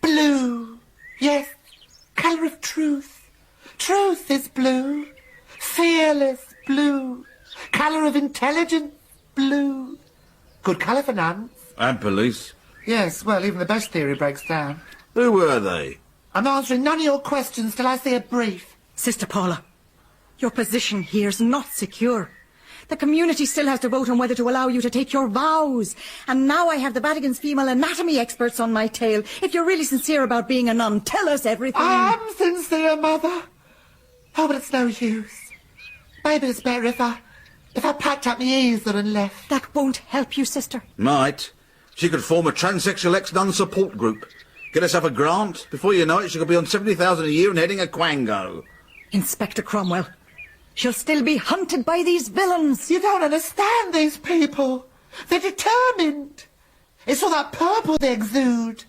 Blue. Yes, colour of truth. Truth is blue. Fearless blue. Colour of intelligence. Blue. Good colour for nuns. And police. Yes, well, even the best theory breaks down. Who were they? I'm answering none of your questions till I see a brief. Sister Paula, your position here's not secure. The community still has to vote on whether to allow you to take your vows. And now I have the Vatican's female anatomy experts on my tail. If you're really sincere about being a nun, tell us everything. I am sincere, Mother. Oh, but it's no use. Maybe it's better if I packed up my easel and left. That won't help you, sister. Might. She could form a transsexual ex-nun support group. Get herself a grant. Before you know it, she could be on 70,000 a year and heading a quango. Inspector Cromwell, she'll still be hunted by these villains. You don't understand these people. They're determined. It's all that purple they exude.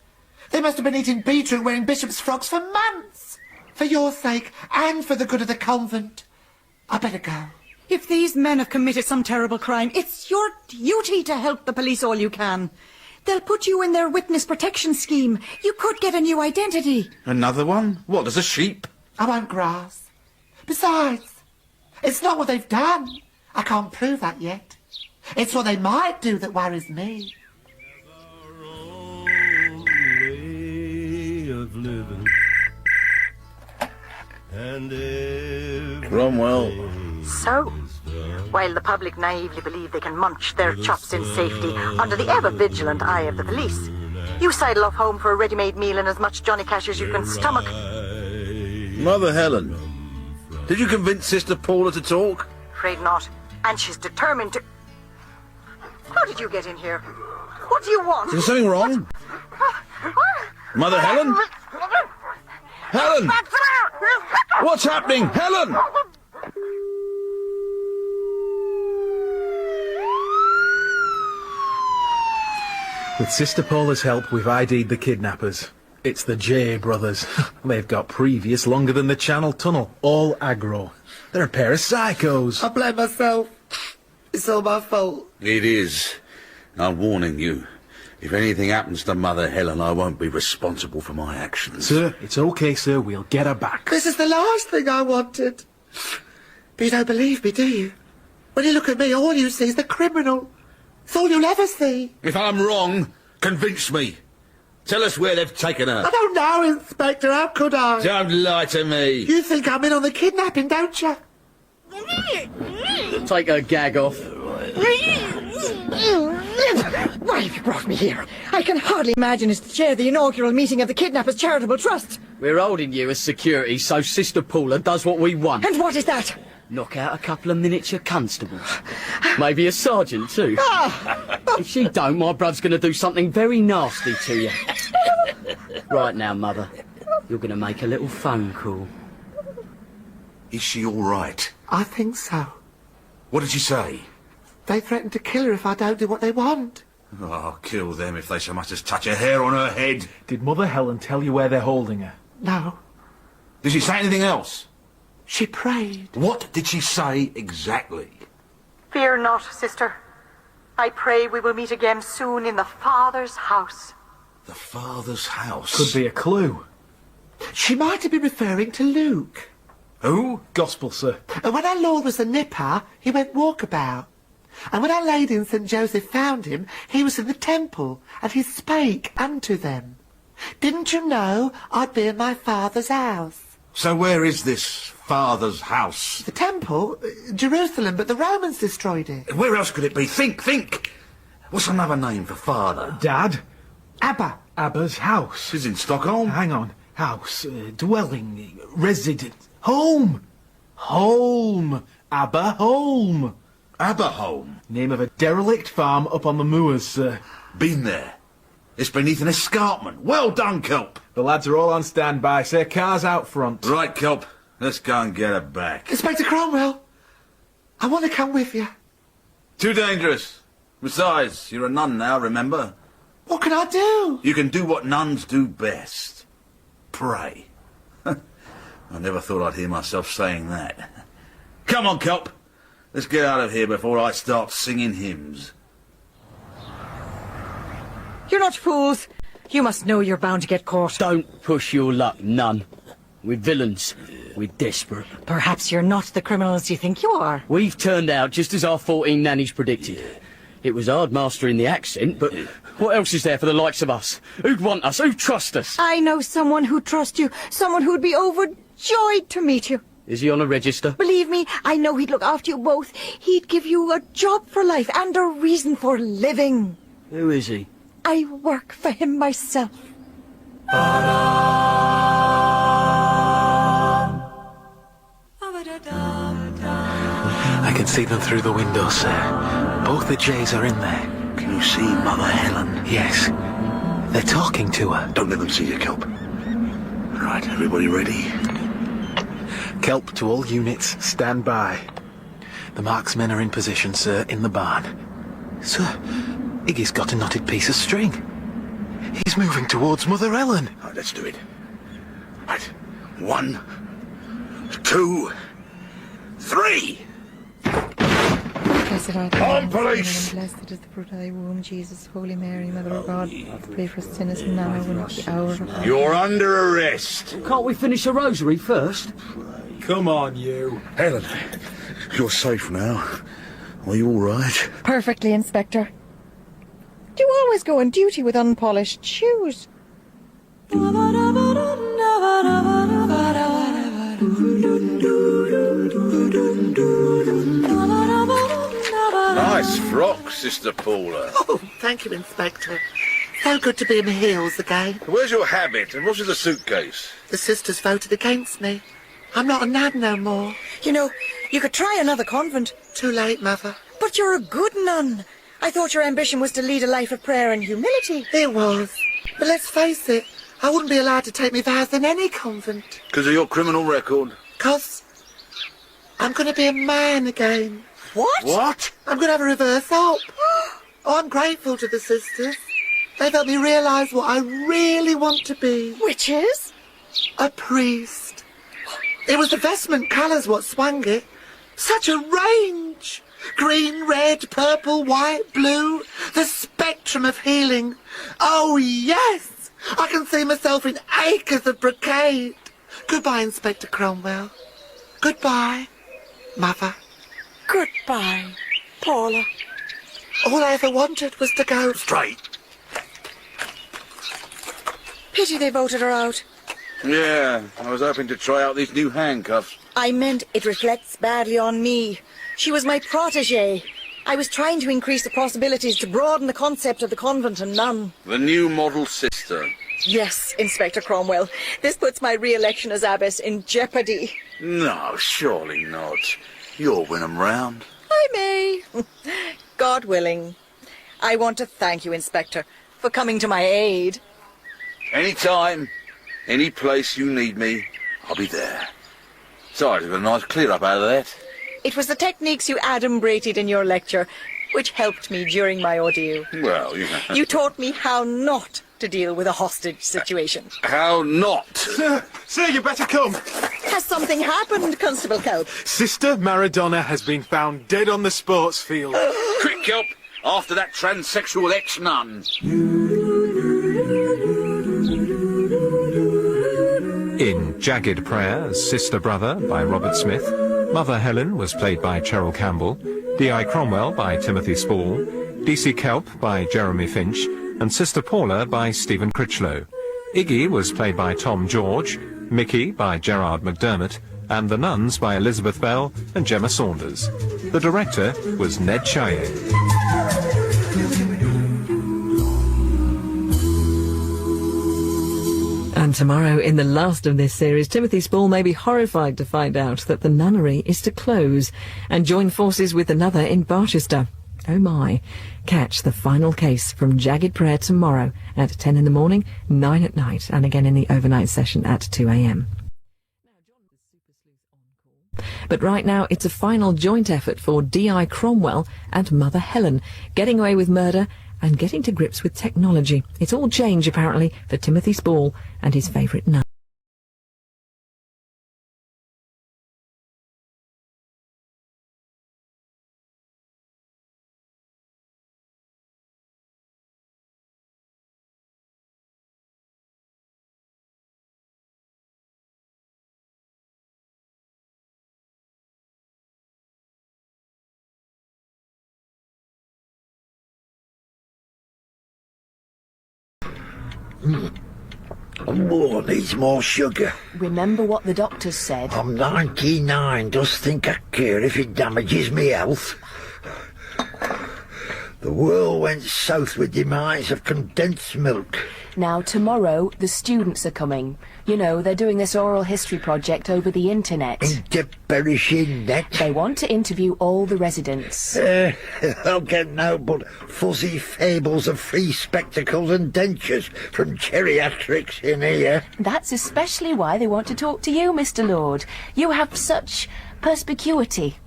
They must have been eating beetroot wearing bishop's frocks for months. For your sake and for the good of the convent. I better go. If these men have committed some terrible crime, it's your duty to help the police all you can. They'll put you in their witness protection scheme. You could get a new identity. Another one? What, as a sheep? I want grass. Besides, it's not what they've done. I can't prove that yet. It's what they might do that worries me. Cromwell. So, while the public naively believe they can munch their chops in safety under the ever-vigilant eye of the police, you sidle off home for a ready-made meal and as much Johnny Cash as you can stomach. Mother Helen, did you convince Sister Paula to talk? Afraid not. And she's determined to... How did you get in here? What do you want? Is there something wrong? Mother Helen? Helen! What's happening? Helen! With Sister Paula's help, we've ID'd the kidnappers. It's the J brothers. They've got previous longer than the Channel Tunnel. All aggro. They're a pair of psychos. I blame myself. It's all my fault. It is. I'm warning you. If anything happens to Mother Helen, I won't be responsible for my actions. Sir, it's okay, sir. We'll get her back. This is the last thing I wanted. But you don't believe me, do you? When you look at me, all you see is the criminal. It's all you'll ever see. If I'm wrong, convince me. Tell us where they've taken her. I don't know, Inspector. How could I? Don't lie to me. You think I'm in on the kidnapping, don't you? Take her gag off. Why have you brought me here? I can hardly imagine it's to chair the inaugural meeting of the Kidnappers' Charitable Trust. We're holding you as security so Sister Paula does what we want. And what is that? Knock out a couple of miniature constables. Maybe a sergeant too. If she don't, my brother's going to do something very nasty to you. Right now, Mother, you're going to make a little phone call. Is she all right? I think so. What did she say? They threaten to kill her if I don't do what they want. Oh, I'll kill them if they so much as touch a hair on her head. Did Mother Helen tell you where they're holding her? No. Did she say anything else? She prayed. What did she say exactly? Fear not, sister. I pray we will meet again soon in the Father's house. The Father's house? Could be a clue. She might have been referring to Luke. Who? Gospel, sir. And when our Lord was a nipper, he went walkabout. And when Our Lady and St. Joseph found him, he was in the temple, and he spake unto them. Didn't you know I'd be in my Father's house? So where is this Father's house? The temple? Jerusalem, but the Romans destroyed it. Where else could it be? Think! What's another name for Father? Dad? Abba. Abba's house. She's in Stockholm? Hang on. House, dwelling, resident, home. Home. Abba Home. Abba Home? Name of a derelict farm up on the moors, sir. Been there. It's beneath an escarpment. Well done, Kelp. The lads are all on standby, sir. Car's out front. Right, Kelp. Let's go and get her back. Inspector Cromwell, I want to come with you. Too dangerous. Besides, you're a nun now, remember? What can I do? You can do what nuns do best. Pray. I never thought I'd hear myself saying that. Come on, Kelp. Let's get out of here before I start singing hymns. You're not fools. You must know you're bound to get caught. Don't push your luck, none. We're villains. We're desperate. Perhaps you're not the criminals you think you are. We've turned out just as our 14 nannies predicted. It was hard mastering the accent, but what else is there for the likes of us? Who'd want us? Who'd trust us? I know someone who'd trust you. Someone who'd be overjoyed to meet you. Is he on a register? Believe me, I know he'd look after you both. He'd give you a job for life and a reason for living. Who is he? I work for him myself. I can see them through the window, sir. Both the Jays are in there. Can you see Mother Helen? Yes. They're talking to her. Don't let them see you, Kelp. Right, everybody ready? Kelp to all units, stand by. The marksmen are in position, sir, in the barn. Sir, Iggy's got a knotted piece of string. He's moving towards Mother Helen. Right, let's do it. Right. 1, 2, 3. Blessed art thou On, police! and blessed is the fruit of thy womb, Jesus. Holy Mary, Mother of God, pray for us sinners now and at the hour of our death. You're under arrest. Can't we finish the rosary first? Come on, you. Helen, you're safe now. Are you all right? Perfectly, Inspector. Do you always go on duty with unpolished shoes? Nice frock, Sister Paula. Oh, thank you, Inspector. So good to be in heels again. Where's your habit and what's in the suitcase? The sisters voted against me. I'm not a nun no more. You know, you could try another convent. Too late, Mother. But you're a good nun. I thought your ambition was to lead a life of prayer and humility. It was. But let's face it, I wouldn't be allowed to take me vows in any convent. Because of your criminal record? 'Cause I'm going to be a man again. What? What? I'm going to have a reverse up. Oh, I'm grateful to the sisters. They've helped me realise what I really want to be. Which is? A priest. It was the vestment colours what swung it. Such a range. Green, red, purple, white, blue. The spectrum of healing. Oh, yes. I can see myself in acres of brocade. Goodbye, Inspector Cromwell. Goodbye, Mother. Goodbye, Paula. All I ever wanted was to go straight. Pity they voted her out. Yeah, I was hoping to try out these new handcuffs. I meant it reflects badly on me. She was my protégée. I was trying to increase the possibilities to broaden the concept of the convent and nun. The new model sister. Yes, Inspector Cromwell. This puts my re-election as abbess in jeopardy. No, surely not. You'll win 'em round. I may. God willing. I want to thank you, Inspector, for coming to my aid. Any time, any place you need me, I'll be there. Sorry, there's a nice clear-up out of that. It was the techniques you adumbrated in your lecture. which helped me during my ordeal. Well, You taught me how not to deal with a hostage situation. How not? Sir, you better come. Has something happened, Constable Kelp? Sister Maradona has been found dead on the sports field. Quick, Kelp, after that transsexual ex-nun. In Jagged Prayer, Sister Brother by Robert Smith, Mother Helen was played by Cheryl Campbell, D.I. Cromwell by Timothy Spall, D.C. Kelp by Jeremy Finch, and Sister Paula by Stephen Critchlow. Iggy was played by Tom George, Mickey by Gerard McDermott, and the Nuns by Elizabeth Bell and Gemma Saunders. The director was Ned Cheyenne. And tomorrow, in the last of this series, Timothy Spall may be horrified to find out that the nunnery is to close and join forces with another in Barchester. Oh my. Catch the final case from Jagged Prayer tomorrow at 10 in the morning, 9 at night, and again in the overnight session at 2 a.m. But right now, it's a final joint effort for D.I. Cromwell and Mother Helen, getting away with murder and getting to grips with technology. It's all change, apparently, for Timothy Spall and his favourite nun. Oh, needs more sugar. Remember what the doctors said. I'm 99. Does think I care if it damages me health? The world went south with demise of condensed milk. Now, tomorrow, the students are coming. You know, they're doing this oral history project over the internet. Perishing net. They want to interview all the residents. I'll get no but fuzzy fables of free spectacles and dentures from geriatrics in here. That's especially why they want to talk to you, Mr. Lord. You have such perspicuity.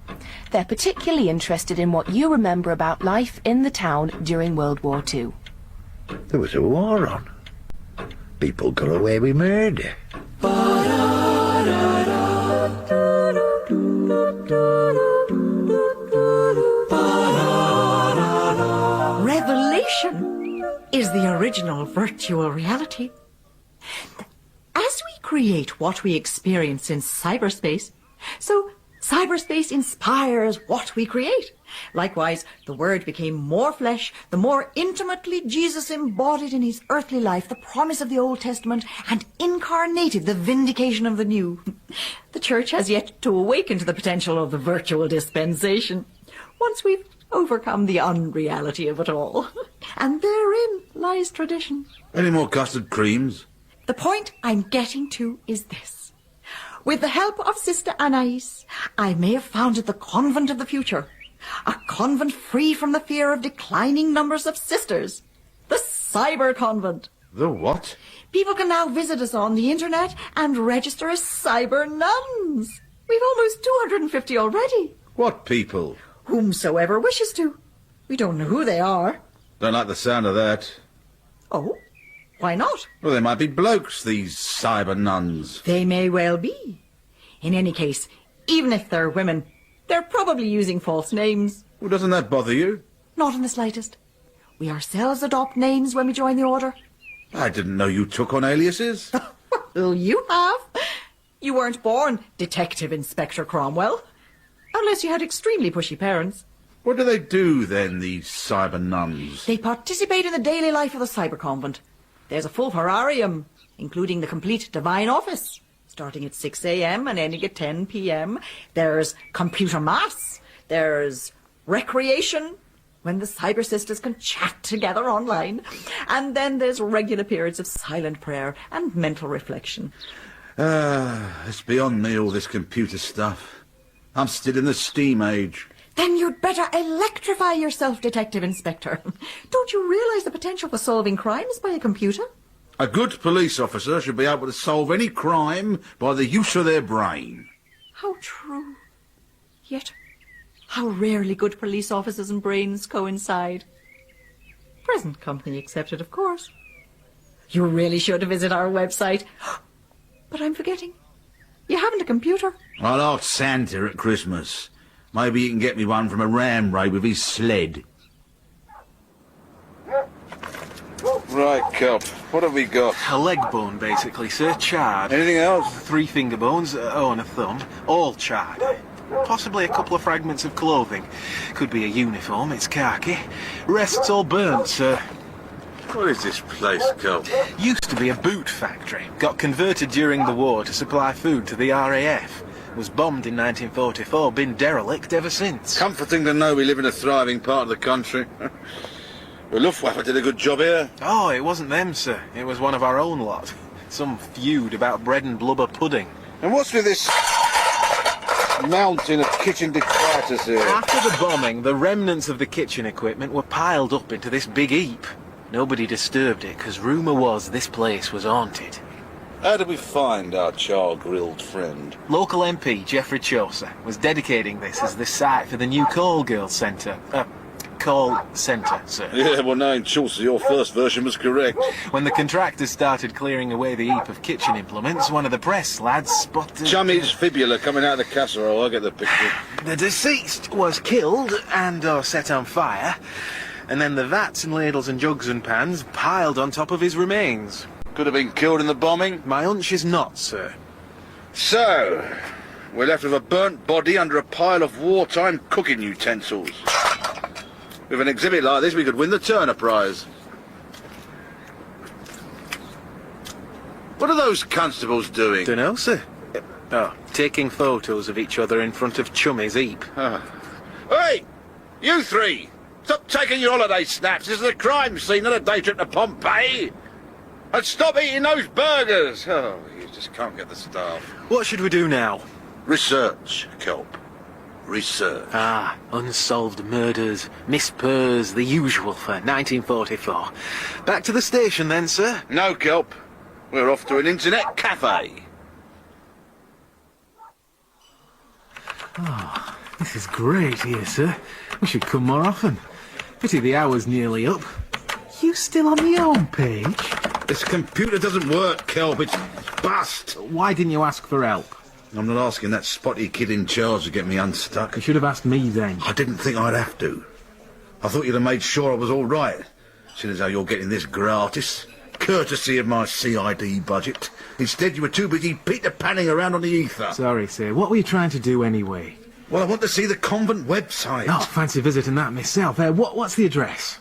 They're particularly interested in what you remember about life in the town during World War II. There was a war on. People got away with murder. Revelation is the original virtual reality. As we create what we experience in cyberspace, so cyberspace inspires what we create. Likewise, the Word became more flesh, the more intimately Jesus embodied in his earthly life the promise of the Old Testament and incarnated the vindication of the New. The Church has yet to awaken to the potential of the virtual dispensation, once we've overcome the unreality of it all. And therein lies tradition. Any more custard creams? The point I'm getting to is this. With the help of Sister Anais, I may have founded the convent of the future. A convent free from the fear of declining numbers of sisters. The cyber convent. The what? People can now visit us on the internet and register as cyber nuns. We've almost 250 already. What people? Whomsoever wishes to. We don't know who they are. Don't like the sound of that. Oh, why not? Well, they might be blokes, these cyber nuns. They may well be. In any case, even if they're women, they're probably using false names. Well, doesn't that bother you? Not in the slightest. We ourselves adopt names when we join the order. I didn't know you took on aliases. Well, you have. You weren't born Detective Inspector Cromwell. Unless you had extremely pushy parents. What do they do, then, these cyber nuns? They participate in the daily life of the cyber convent. There's a full horarium, including the complete divine office, starting at 6 a.m. and ending at 10 p.m. There's computer mass. There's recreation, when the cyber sisters can chat together online. And then there's regular periods of silent prayer and mental reflection. It's beyond me, all this computer stuff. I'm still in the steam age. Then you'd better electrify yourself, Detective Inspector. Don't you realise the potential for solving crimes by a computer? A good police officer should be able to solve any crime by the use of their brain. How true. Yet, How rarely good police officers and brains coincide. Present company accepted, of course. You really should visit our website. But I'm forgetting. You haven't a computer. I'll ask Santa at Christmas. Maybe he can get me one from a ramray with his sled. Right, Kelp. What have we got? A leg bone, basically, sir. Charred. Anything else? 3 finger bones, and a thumb. All charred. Possibly a couple of fragments of clothing. Could be a uniform, it's khaki. Rest's all burnt, sir. What is this place, Kelp? Used to be a boot factory. Got converted during the war to supply food to the RAF. Was bombed in 1944, been derelict ever since. Comforting to know we live in a thriving part of the country. The Luftwaffe did a good job here. Oh, it wasn't them, sir. It was one of our own lot. Some feud about bread and blubber pudding. And what's with this mountain of kitchen detritus here? After the bombing, the remnants of the kitchen equipment were piled up into this big heap. Nobody disturbed it, because rumour was this place was haunted. How did we find our char-grilled friend? Local MP, Geoffrey Chaucer, was dedicating this as the site for the new Call Girl Centre. Call Centre, sir. Yeah, well, knowing Chaucer, your first version was correct. When the contractors started clearing away the heap of kitchen implements, one of the press lads spotted... Chummy's fibula coming out of the casserole, I get the picture. The deceased was killed and/or set on fire, and then the vats and ladles and jugs and pans piled on top of his remains. Could have been killed in the bombing? My hunch is not, sir. So, we're left with a burnt body under a pile of wartime cooking utensils. With an exhibit like this, we could win the Turner Prize. What are those constables doing? Dunno, sir. Oh, taking photos of each other in front of Chummy's heap. Hey! You three! Stop taking your holiday snaps. This is a crime scene, not a day trip to Pompeii. And stop eating those burgers. Oh, you just can't get the staff. What should we do now? Research, Kelp. Research. Ah, unsolved murders, missed purrs, the usual for 1944. Back to the station then, sir? No, Kelp. We're off to an internet cafe. Oh, this is great here, sir. We should come more often. Pity the hour's nearly up. You still on the home page? This computer doesn't work, Kelp. It's bust. Why didn't you ask for help? I'm not asking that spotty kid in charge to get me unstuck. You should have asked me then. I didn't think I'd have to. I thought you'd have made sure I was all right. Seeing as how you're getting this gratis, courtesy of my CID budget. Instead, you were too busy Peter Panning around on the ether. Sorry, sir. What were you trying to do anyway? Well, I want to see the convent website. Oh, fancy visiting that myself. What's the address?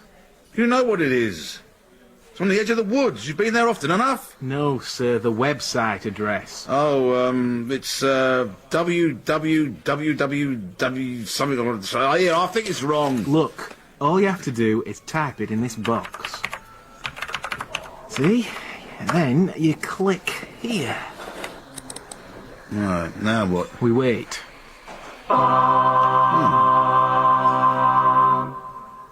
You know what it is. It's on the edge of the woods. You've been there often enough? No, sir. The website address. Oh, it's www something. Oh, yeah, I think it's wrong. Look, all you have to do is type it in this box. See? And then you click here. Right, now what? We wait.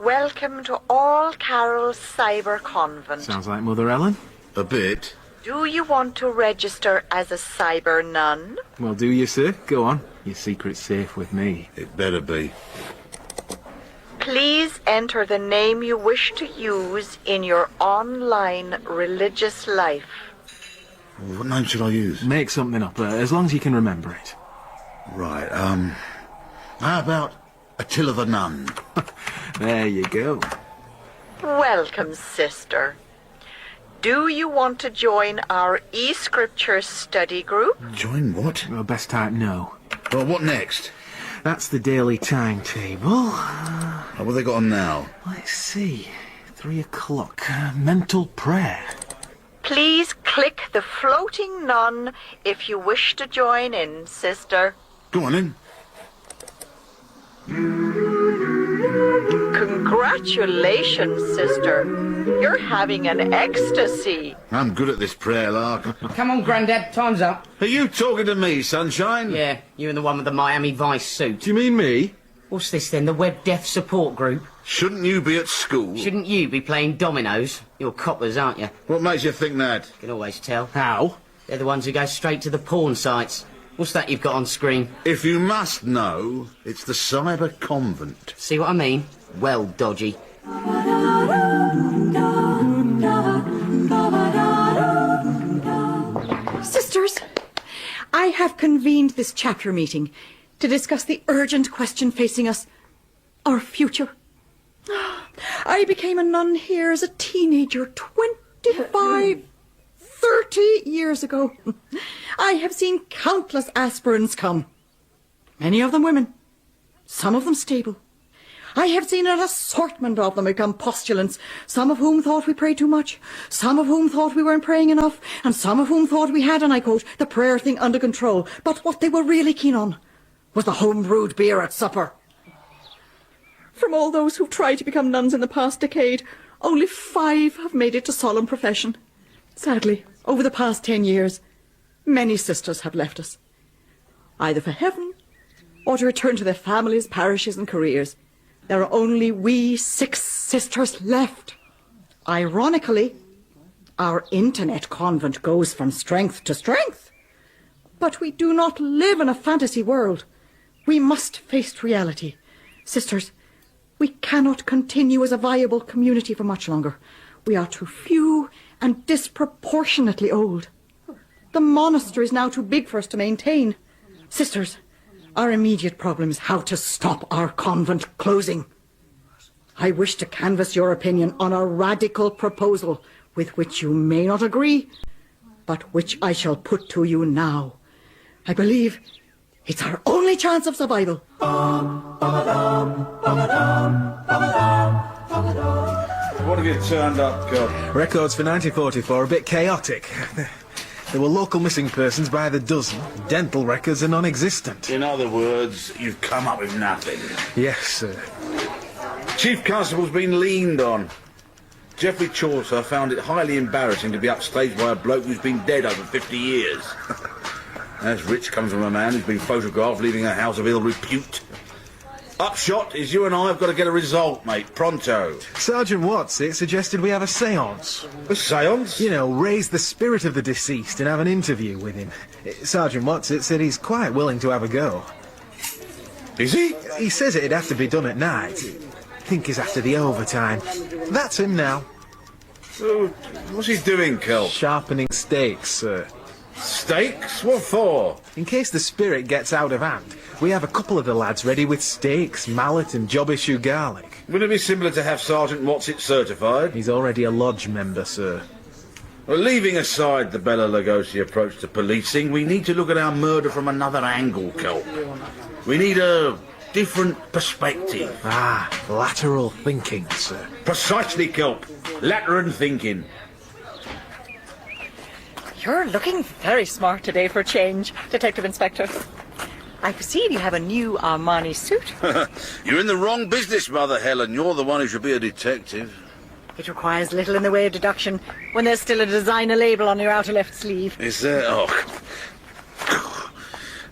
Welcome to All Carol's Cyber Convent. Sounds like Mother Ellen. A bit. Do you want to register as a cyber nun? Well, do you, sir? Go on. Your secret's safe with me. It better be. Please enter the name you wish to use in your online religious life. What name should I use? Make something up, as long as you can remember it. Right, how about Attila the Nun? There you go. Welcome, sister. Do you want to join our e-scripture study group? Join what? Well, best type no. Well, what next? That's the daily timetable. What have they got on now? Let's see. 3 o'clock. Mental prayer. Please click the floating nun if you wish to join in, sister. Go on in. Congratulations, sister. You're having an ecstasy. I'm good at this prayer, lark. Come on, Grandad, time's up. Are you talking to me, sunshine? Yeah, you and the one with the Miami Vice suit. Do you mean me? What's this then, the Web Deaf Support Group? Shouldn't you be at school? Shouldn't you be playing dominoes? You're coppers, aren't you? What makes you think that? You can always tell. How? They're the ones who go straight to the porn sites. What's that you've got on screen? If you must know, it's the Cyber Convent. See what I mean? Well, dodgy. Sisters, I have convened this chapter meeting to discuss the urgent question facing us, our future. I became a nun here as a teenager 25, 30 years ago. I have seen countless aspirants come. Many of them women, some of them stable. I have seen an assortment of them become postulants, some of whom thought we prayed too much, some of whom thought we weren't praying enough, and some of whom thought we had, and I quote, the prayer thing under control. But what they were really keen on was the home-brewed beer at supper. From all those who've tried to become nuns in the past decade, only 5 have made it to solemn profession. Sadly, over the past 10 years, many sisters have left us, either for heaven or to return to their families, parishes and careers. There are only we 6 sisters left. Ironically, our internet convent goes from strength to strength. But we do not live in a fantasy world. We must face reality. Sisters, we cannot continue as a viable community for much longer. We are too few and disproportionately old. The monastery is now too big for us to maintain. Sisters, our immediate problem is how to stop our convent closing. I wish to canvass your opinion on a radical proposal with which you may not agree, but which I shall put to you now. I believe it's our only chance of survival. What have you turned up, God? Records for 1944 are a bit chaotic. There were local missing persons by the dozen. Dental records are non-existent. In other words, you've come up with nothing. Yes, sir. Chief Constable's been leaned on. Geoffrey Chaucer found it highly embarrassing to be upstaged by a bloke who's been dead over 50 years. As rich comes from a man who's been photographed leaving a house of ill repute. Upshot is you and I have got to get a result, mate, pronto. Sergeant Watson suggested we have a séance. A séance? You know, raise the spirit of the deceased and have an interview with him. Sergeant Watson said he's quite willing to have a go. Is he? He says it'd have to be done at night. I think he's after the overtime. That's him now. What's he doing, Kel? Sharpening stakes, sir. Stakes? What for? In case the spirit gets out of hand, we have a couple of the lads ready with stakes, mallet and job issue garlic. Wouldn't it be simpler to have Sergeant Watson certified? He's already a lodge member, sir. Well, leaving aside the Bela Lugosi approach to policing, we need to look at our murder from another angle, Kelp. We need a different perspective. Ah, lateral thinking, sir. Precisely, Kelp. Lateral thinking. You're looking very smart today for a change, Detective Inspector. I perceive you have a new Armani suit. You're in the wrong business, Mother Helen. You're the one who should be a detective. It requires little in the way of deduction when there's still a designer label on your outer left sleeve. Is there? Oh.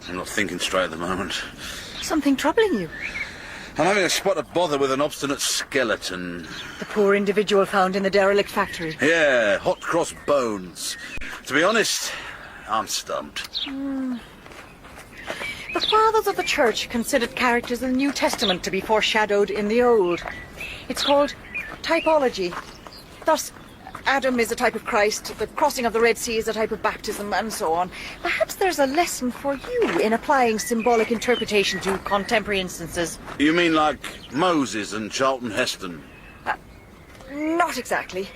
I'm not thinking straight at the moment. Something troubling you? I'm having a spot of bother with an obstinate skeleton. The poor individual found in the derelict factory. Yeah, hot cross bones. To be honest, I'm stumped. The fathers of the church considered characters in the New Testament to be foreshadowed in the Old. It's called typology. Thus, Adam is a type of Christ, the crossing of the Red Sea is a type of baptism, and so on. Perhaps there's a lesson for you in applying symbolic interpretation to contemporary instances. You mean like Moses and Charlton Heston? Not exactly.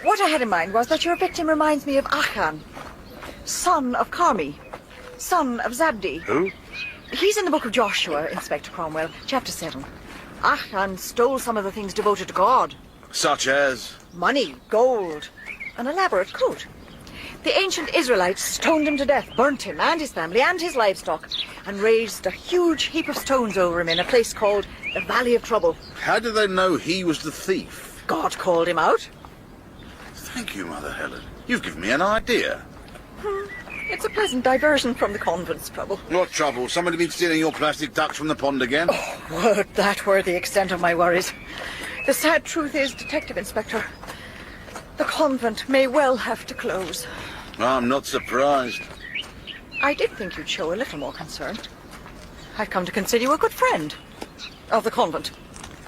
What I had in mind was that your victim reminds me of Achan, son of Carmi, son of Zabdi. Who? He's in the book of Joshua, Inspector Cromwell, chapter 7. Achan stole some of the things devoted to God. Such as? Money, gold, an elaborate coat. The ancient Israelites stoned him to death, burnt him and his family and his livestock, and raised a huge heap of stones over him in a place called the Valley of Trouble. How did they know he was the thief? God called him out. Thank you, Mother Helen. You've given me an idea. It's a pleasant diversion from the convent's trouble. What trouble? Somebody been stealing your plastic ducks from the pond again? Oh, would that were the extent of my worries. The sad truth is, Detective Inspector, the convent may well have to close. I'm not surprised. I did think you'd show a little more concern. I've come to consider you a good friend of the convent.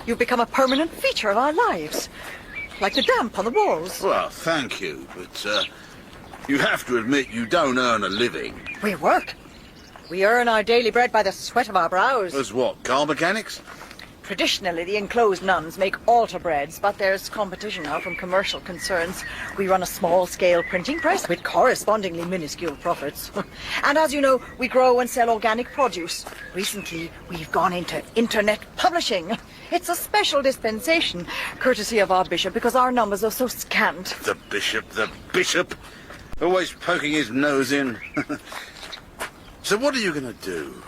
You've become a permanent feature of our lives, like the damp on the walls. Well, thank you, but you have to admit you don't earn a living. We work. We earn our daily bread by the sweat of our brows. As what, car mechanics? Traditionally, the enclosed nuns make altar breads, but there's competition now from commercial concerns. We run a small-scale printing press with correspondingly minuscule profits. And as you know, we grow and sell organic produce. Recently, we've gone into internet publishing. It's a special dispensation, courtesy of our bishop, because our numbers are so scant. The bishop. Always poking his nose in. So what are you going to do?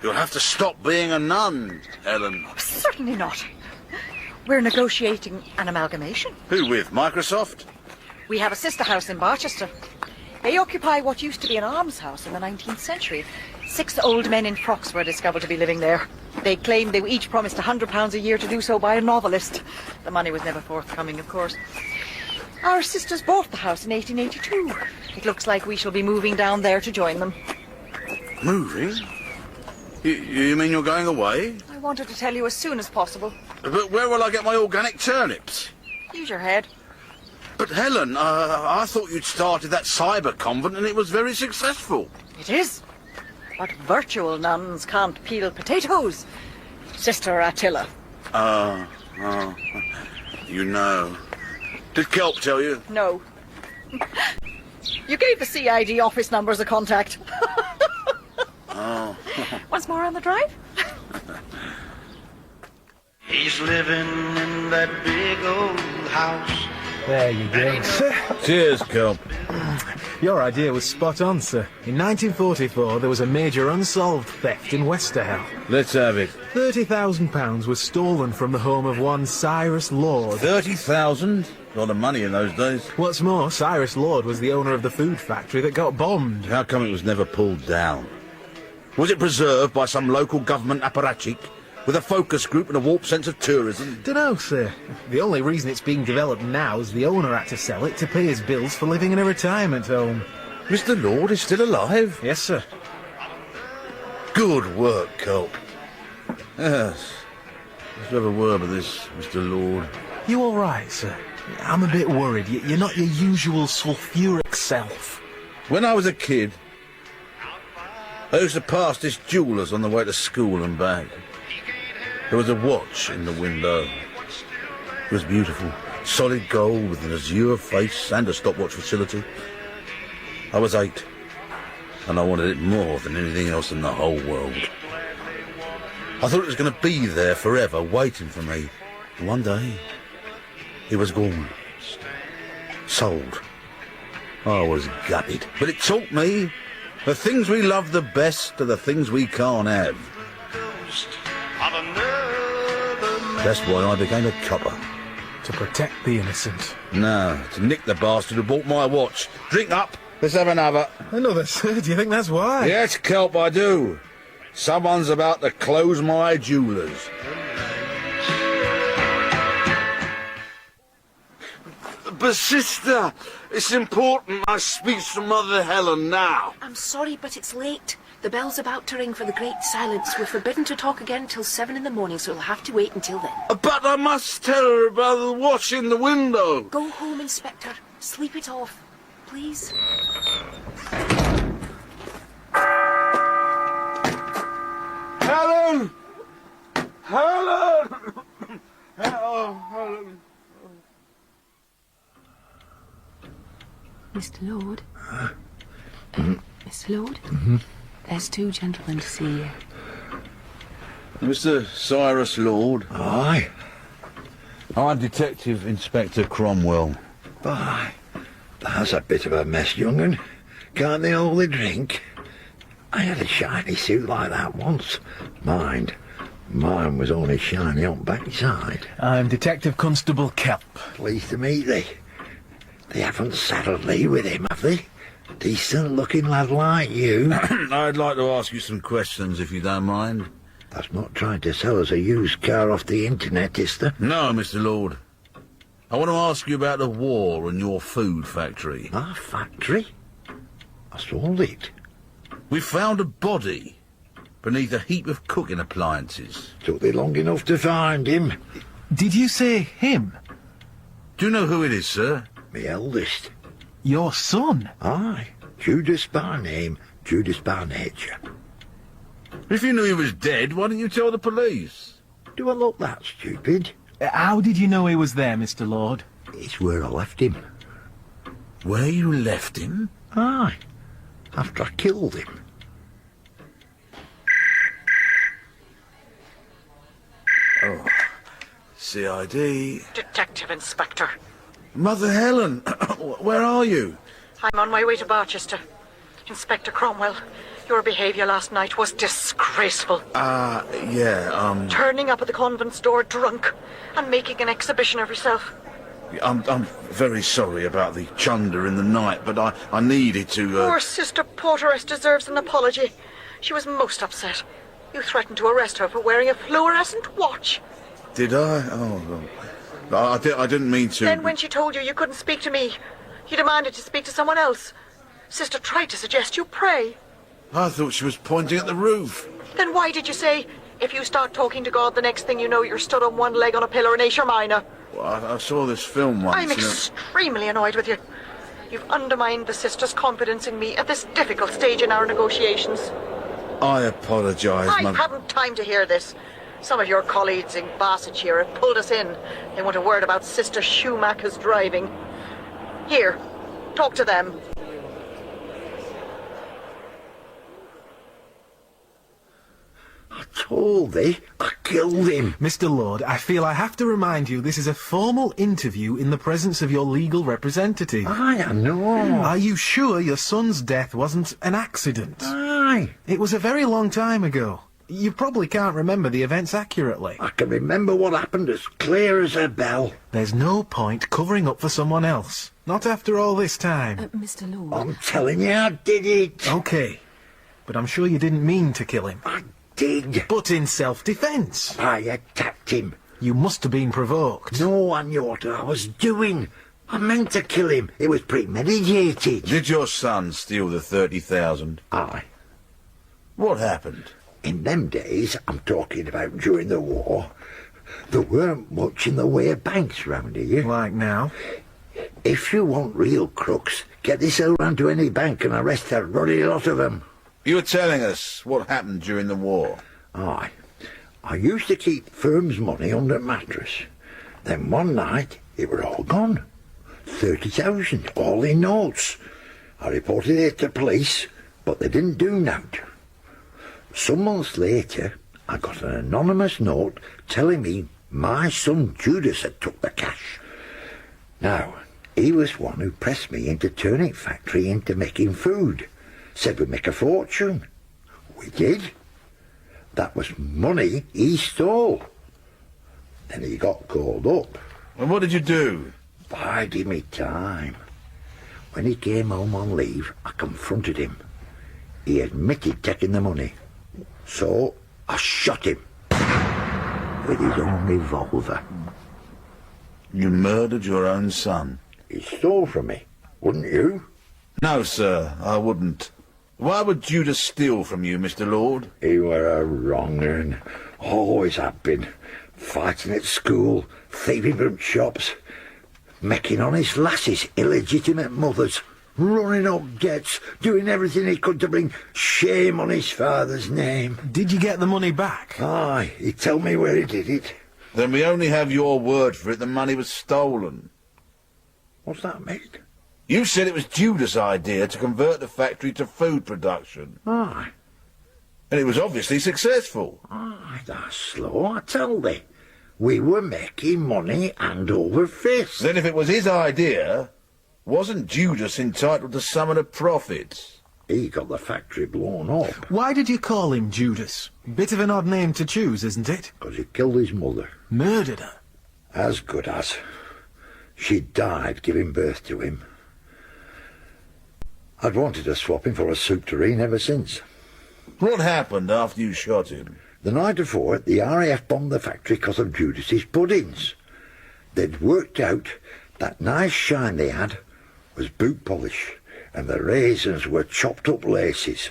You'll have to stop being a nun, Helen. Oh, certainly not. We're negotiating an amalgamation. Who with, Microsoft? We have a sister house in Barchester. They occupy what used to be an almshouse in the 19th century. 6 old men in frocks were discovered to be living there. They claimed they were each promised £100 a year to do so by a novelist. The money was never forthcoming, of course. Our sisters bought the house in 1882. It looks like we shall be moving down there to join them. Moving? You mean you're going away? I wanted to tell you as soon as possible. But where will I get my organic turnips? Use your head. But Helen, I thought you'd started that cyber convent and it was very successful. It is. But virtual nuns can't peel potatoes. Sister Attila. You know. Did Kelp tell you? No. You gave the CID office number as a contact. Oh. Once more on the drive? He's living in that big old house. There you go. Cheers, Kelp. Your idea was spot on, sir. In 1944, there was a major unsolved theft in Westerhall. Let's have it. £30,000 was stolen from the home of one Cyrus Lord. 30,000? A lot of money in those days. What's more, Cyrus Lord was the owner of the food factory that got bombed. How come it was never pulled down? Was it preserved by some local government apparatchik with a focus group and a warped sense of tourism? Dunno, sir. The only reason it's being developed now is the owner had to sell it to pay his bills for living in a retirement home. Mr. Lord is still alive? Yes, sir. Good work, Kelp. Yes. Let's have a word with this, Mr. Lord. You all right, sir? I'm a bit worried. You're not your usual sulphuric self. When I was a kid, I used to pass this jeweller's on the way to school and back. There was a watch in the window. It was beautiful. Solid gold with an azure face and a stopwatch facility. I was 8, and I wanted it more than anything else in the whole world. I thought it was going to be there forever, waiting for me. And one day, it was gone. Sold. I was gutted. But it taught me the things we love the best are the things we can't have. That's why I became a copper. To protect the innocent. No, to nick the bastard who bought my watch. Drink up, let's have another. Another, sir? Do you think that's why? Yes, Kelp, I do. Someone's about to close my jewellers. But, sister, it's important I speak to Mother Helen now. I'm sorry, but it's late. The bell's about to ring for the great silence. We're forbidden to talk again till 7 in the morning, so we'll have to wait until then. But I must tell her about the watch in the window. Go home, Inspector. Sleep it off, please. Helen! Helen! Oh, Helen. Mr. Lord? Mr. Lord? There's 2 gentlemen to see you. Mr. Cyrus Lord. Aye. I'm Detective Inspector Cromwell. Aye. That's a bit of a mess, young'un. Can't they all they drink? I had a shiny suit like that once. Mine was only shiny on backside. I'm Detective Constable Kelp. Pleased to meet thee. They haven't saddled thee with him, have they? Decent-looking lad like you. I'd like to ask you some questions, if you don't mind. That's not trying to sell us a used car off the internet, is there? No, Mr. Lord. I want to ask you about the war and your food factory. Our factory? I sold it. We found a body beneath a heap of cooking appliances. Took they long enough to find him? Did you say him? Do you know who it is, sir? Me eldest. Your son? Aye. Judas by name, Judas by nature. If you knew he was dead, why didn't you tell the police? Do I look that stupid? How did you know he was there, Mr. Lord? It's where I left him. Where you left him? Aye. After I killed him. Oh. CID. Detective Inspector. Mother Helen, where are you? I'm on my way to Barchester. Inspector Cromwell, your behaviour last night was disgraceful. Yeah, Turning up at the convent's door drunk and making an exhibition of yourself. I'm very sorry about the chunder in the night, but I needed to, Poor Sister Porteress deserves an apology. She was most upset. You threatened to arrest her for wearing a fluorescent watch. Did I? Oh, I didn't mean to. Then when she told you couldn't speak to me, you demanded to speak to someone else. Sister tried to suggest you pray. I thought she was pointing at the roof. Then why did you say, if you start talking to God, the next thing you know, you're stood on one leg on a pillar in Asia Minor? Well, I saw this film once. I'm extremely annoyed with you. You've undermined the sister's confidence in me at this difficult stage in our negotiations. I apologise, I Mother. haven't time to hear this. Some of your colleagues in Barsetshire have pulled us in. They want a word about Sister Schumacher's driving. Here, talk to them. I told thee, I killed him. Mr. Lord, I feel I have to remind you this is a formal interview in the presence of your legal representative. Aye, I know. Are you sure your son's death wasn't an accident? Aye. It was a very long time ago. You probably can't remember the events accurately. I can remember what happened as clear as a bell. There's no point covering up for someone else. Not after all this time. Mr. Lord. I'm telling you, I did it. Okay. But I'm sure you didn't mean to kill him. I did. But in self-defence. I attacked him. You must have been provoked. No, I knew what I was doing. I meant to kill him. It was premeditated. Did your son steal the 30,000? Aye. What happened? In them days, I'm talking about during the war, there weren't much in the way of banks round here. Like now? If you want real crooks, get yourself round to any bank and arrest a ruddy lot of them. You were telling us what happened during the war. Aye. I used to keep firm's money under mattress. Then one night, it were all gone. 30,000, all in notes. I reported it to police, but they didn't do nought. Some months later, I got an anonymous note telling me my son Judas had took the cash. Now, he was one who pressed me into turning factory into making food. Said we'd make a fortune. We did. That was money he stole. Then he got called up. And what did you do? Bided me time. When he came home on leave, I confronted him. He admitted taking the money. So I shot him with his own revolver. You murdered your own son? He stole from me, wouldn't you? No, sir, I wouldn't. Why would Judas steal from you, Mr. Lord? He were a wronger and always had been. Fighting at school, thieving from shops, making honest lasses, illegitimate mothers, running up debts, doing everything he could to bring shame on his father's name. Did you get the money back? Aye, he told me where he did it. Then we only have your word for it the money was stolen. What's that mean? You said it was Judas' idea to convert the factory to food production. Aye. And it was obviously successful. Aye, that's slow, I tell thee. We were making money hand over fist. Then if it was his idea, wasn't Judas entitled to some of the profits? He got the factory blown up. Why did you call him Judas? Bit of an odd name to choose, isn't it? Because he killed his mother. Murdered her? As good as. She died giving birth to him. I'd wanted to swap him for a soup tureen ever since. What happened after you shot him? The night before, the RAF bombed the factory because of Judas's puddings. They'd worked out that nice shine they had was boot polish, and the raisins were chopped up laces.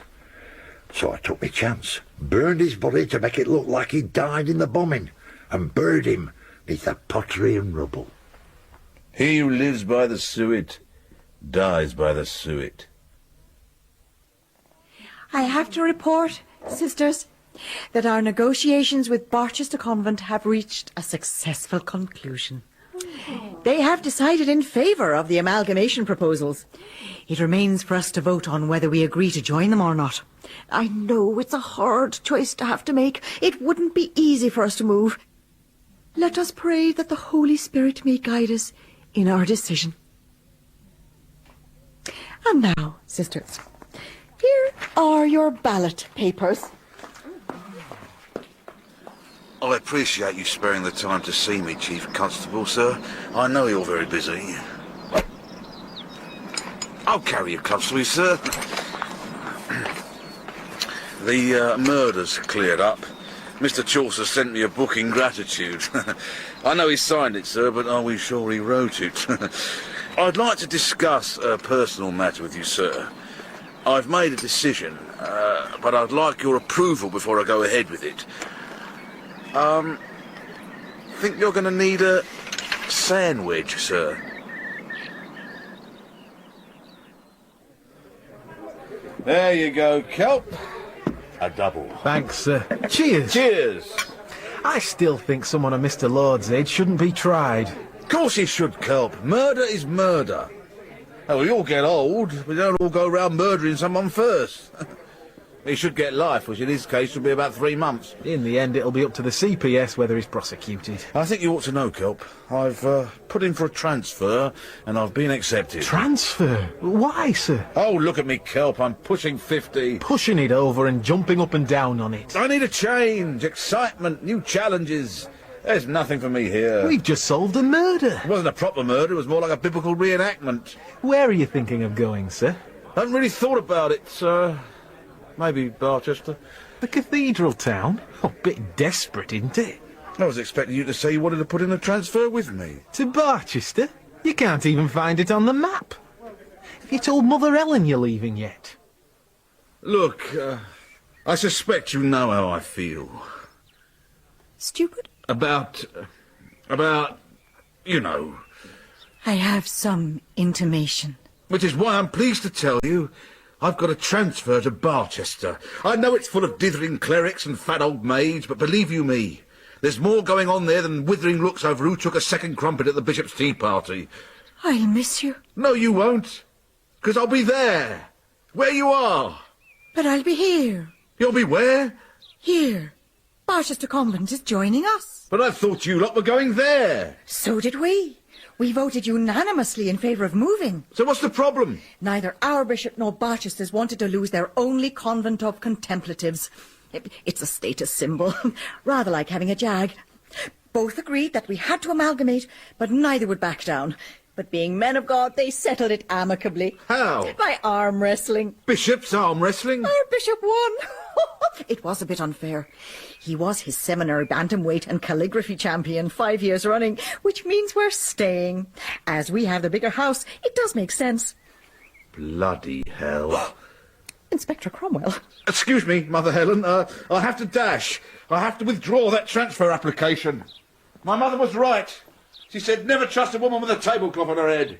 So I took my chance, burned his body to make it look like he died in the bombing, and buried him neath the pottery and rubble. He who lives by the suet dies by the suet. I have to report, sisters, that our negotiations with Barchester Convent have reached a successful conclusion. They have decided in favour of the amalgamation proposals. It remains for us to vote on whether we agree to join them or not. I know it's a hard choice to have to make. It wouldn't be easy for us to move. Let us pray that the Holy Spirit may guide us in our decision. And now, sisters, here are your ballot papers. I appreciate you sparing the time to see me, Chief Constable, sir. I know you're very busy. I'll carry your constable, sir. The murder's cleared up. Mr. Chaucer sent me a book in gratitude. I know he signed it, sir, but are we sure he wrote it? I'd like to discuss a personal matter with you, sir. I've made a decision, but I'd like your approval before I go ahead with it. Think you're going to need a sandwich, sir? There you go, Kelp. A double. Thanks, sir. Cheers. Cheers. I still think someone of Mr. Lord's age shouldn't be tried. Of course you should, Kelp. Murder is murder. Oh, we all get old. We don't all go round murdering someone first. He should get life, which in his case would be about 3 months. In the end, it'll be up to the CPS whether he's prosecuted. I think you ought to know, Kelp. I've put in for a transfer, and I've been accepted. Transfer? Why, sir? Oh, look at me, Kelp. I'm pushing 50. Pushing it over and jumping up and down on it. I need a change, excitement, new challenges. There's nothing for me here. We've just solved a murder. It wasn't a proper murder, it was more like a biblical reenactment. Where are you thinking of going, sir? I haven't really thought about it, sir. Maybe Barchester. The cathedral town? Oh, bit desperate, isn't it? I was expecting you to say you wanted to put in a transfer with me. To Barchester? You can't even find it on the map. Have you told Mother Ellen you're leaving yet? Look, I suspect you know how I feel. Stupid? About, you know. I have some intimation. Which is why I'm pleased to tell you I've got a transfer to Barchester. I know it's full of dithering clerics and fat old maids, but believe you me, there's more going on there than withering looks over who took a second crumpet at the bishop's tea party. I'll miss you. No, you won't. 'Cause I'll be there. Where you are. But I'll be here. You'll be where? Here. Barchester Convent is joining us. But I thought you lot were going there. So did we. We voted unanimously in favour of moving. So what's the problem? Neither our bishop nor Barchester's wanted to lose their only convent of contemplatives. It's a status symbol, rather like having a jag. Both agreed that we had to amalgamate, but neither would back down. But being men of God, they settled it amicably. How? By arm wrestling. Bishop's arm wrestling? Our bishop won. It was a bit unfair. He was his seminary bantamweight and calligraphy champion 5 years running, which means we're staying. As we have the bigger house, it does make sense. Bloody hell. Inspector Cromwell. Excuse me, Mother Helen. I'll have to dash. I have to withdraw that transfer application. My mother was right. She said never trust a woman with a tablecloth on her head.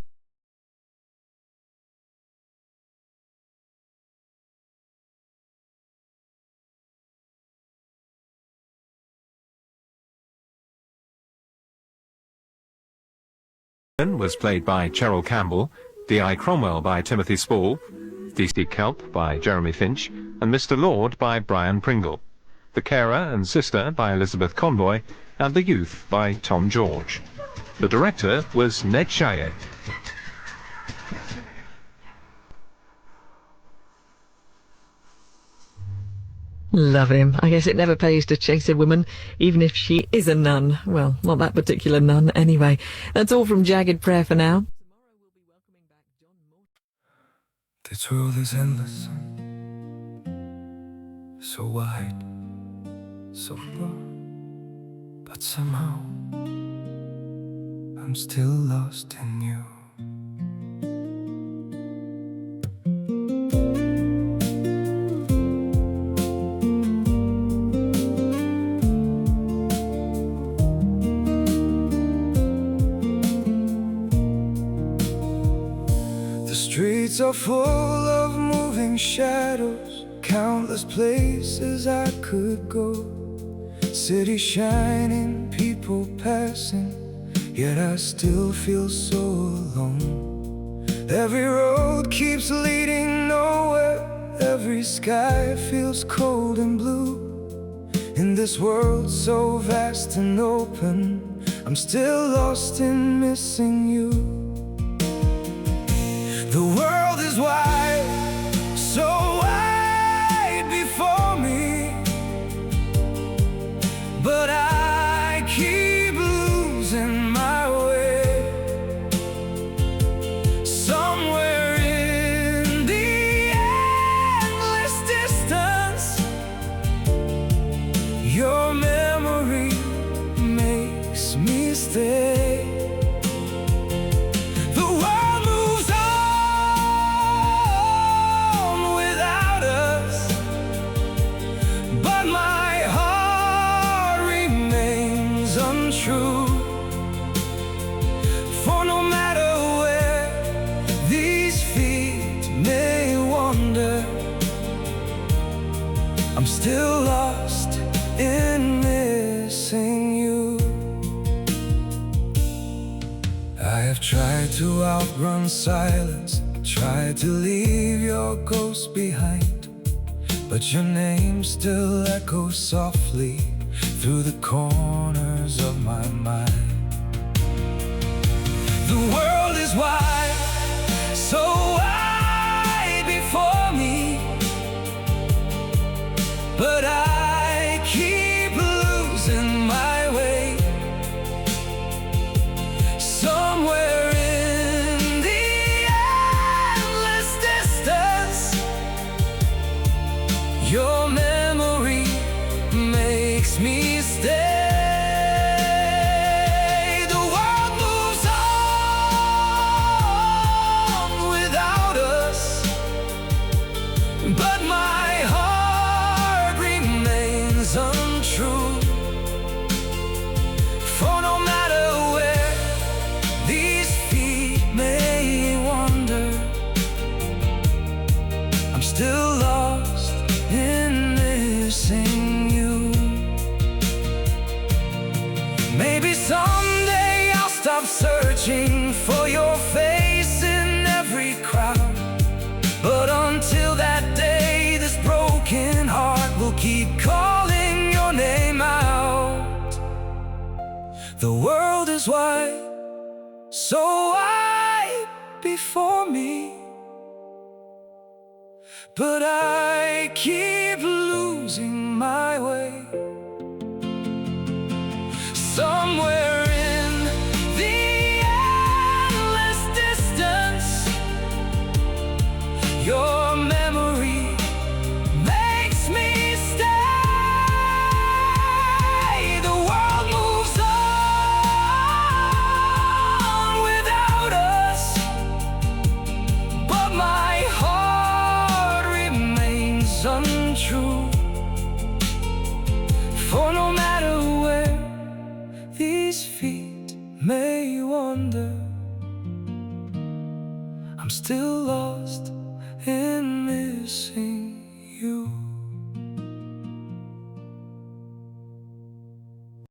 Was played by Cheryl Campbell, D.I. Cromwell by Timothy Spall, D.C. Kelp by Jeremy Finch, and Mr. Lord by Brian Pringle. The Carer and Sister by Elizabeth Convoy, and The Youth by Tom George. The director was Ned Shire. Love him. I guess it never pays to chase a woman, even if she is a nun. Well, not that particular nun, anyway. That's all from Jagged Prayer for now. This world is endless, so wide, so broad, but somehow I'm still lost in you. The streets are full of moving shadows, countless places I could go. City shining, people passing, yet I still feel so alone. Every road keeps leading nowhere, every sky feels cold and blue. In this world so vast and open, I'm still lost in missing you. The world is wide, so wide before me, but I keep losing my way. Somewhere in the endless distance, your memory makes me stay. The world moves on without us, but my heart remains untrue. For no matter where these feet may wander, I'm still lost in missing you. I have tried to outrun silence, tried to leave your ghost behind, but your name still echoes softly through the corners of my mind. The world is wide, so wide before me, but I keep losing my way. Somewhere in the endless distance, your memory makes me stay. The world moves on without us, but my heart remains untrue. For no matter where these feet may wander, I'm still lost in missing you. Maybe someday I'll stop searching for your face in every crowd, but until that day, this broken heart will keep calling your name out. The world is wide, so wide before me, but I keep losing my way. Somewhere in the endless distance, your memory makes me stay. The world moves on without us, but my heart remains untrue. For no matter where these feet may wander, I'm still lost in missing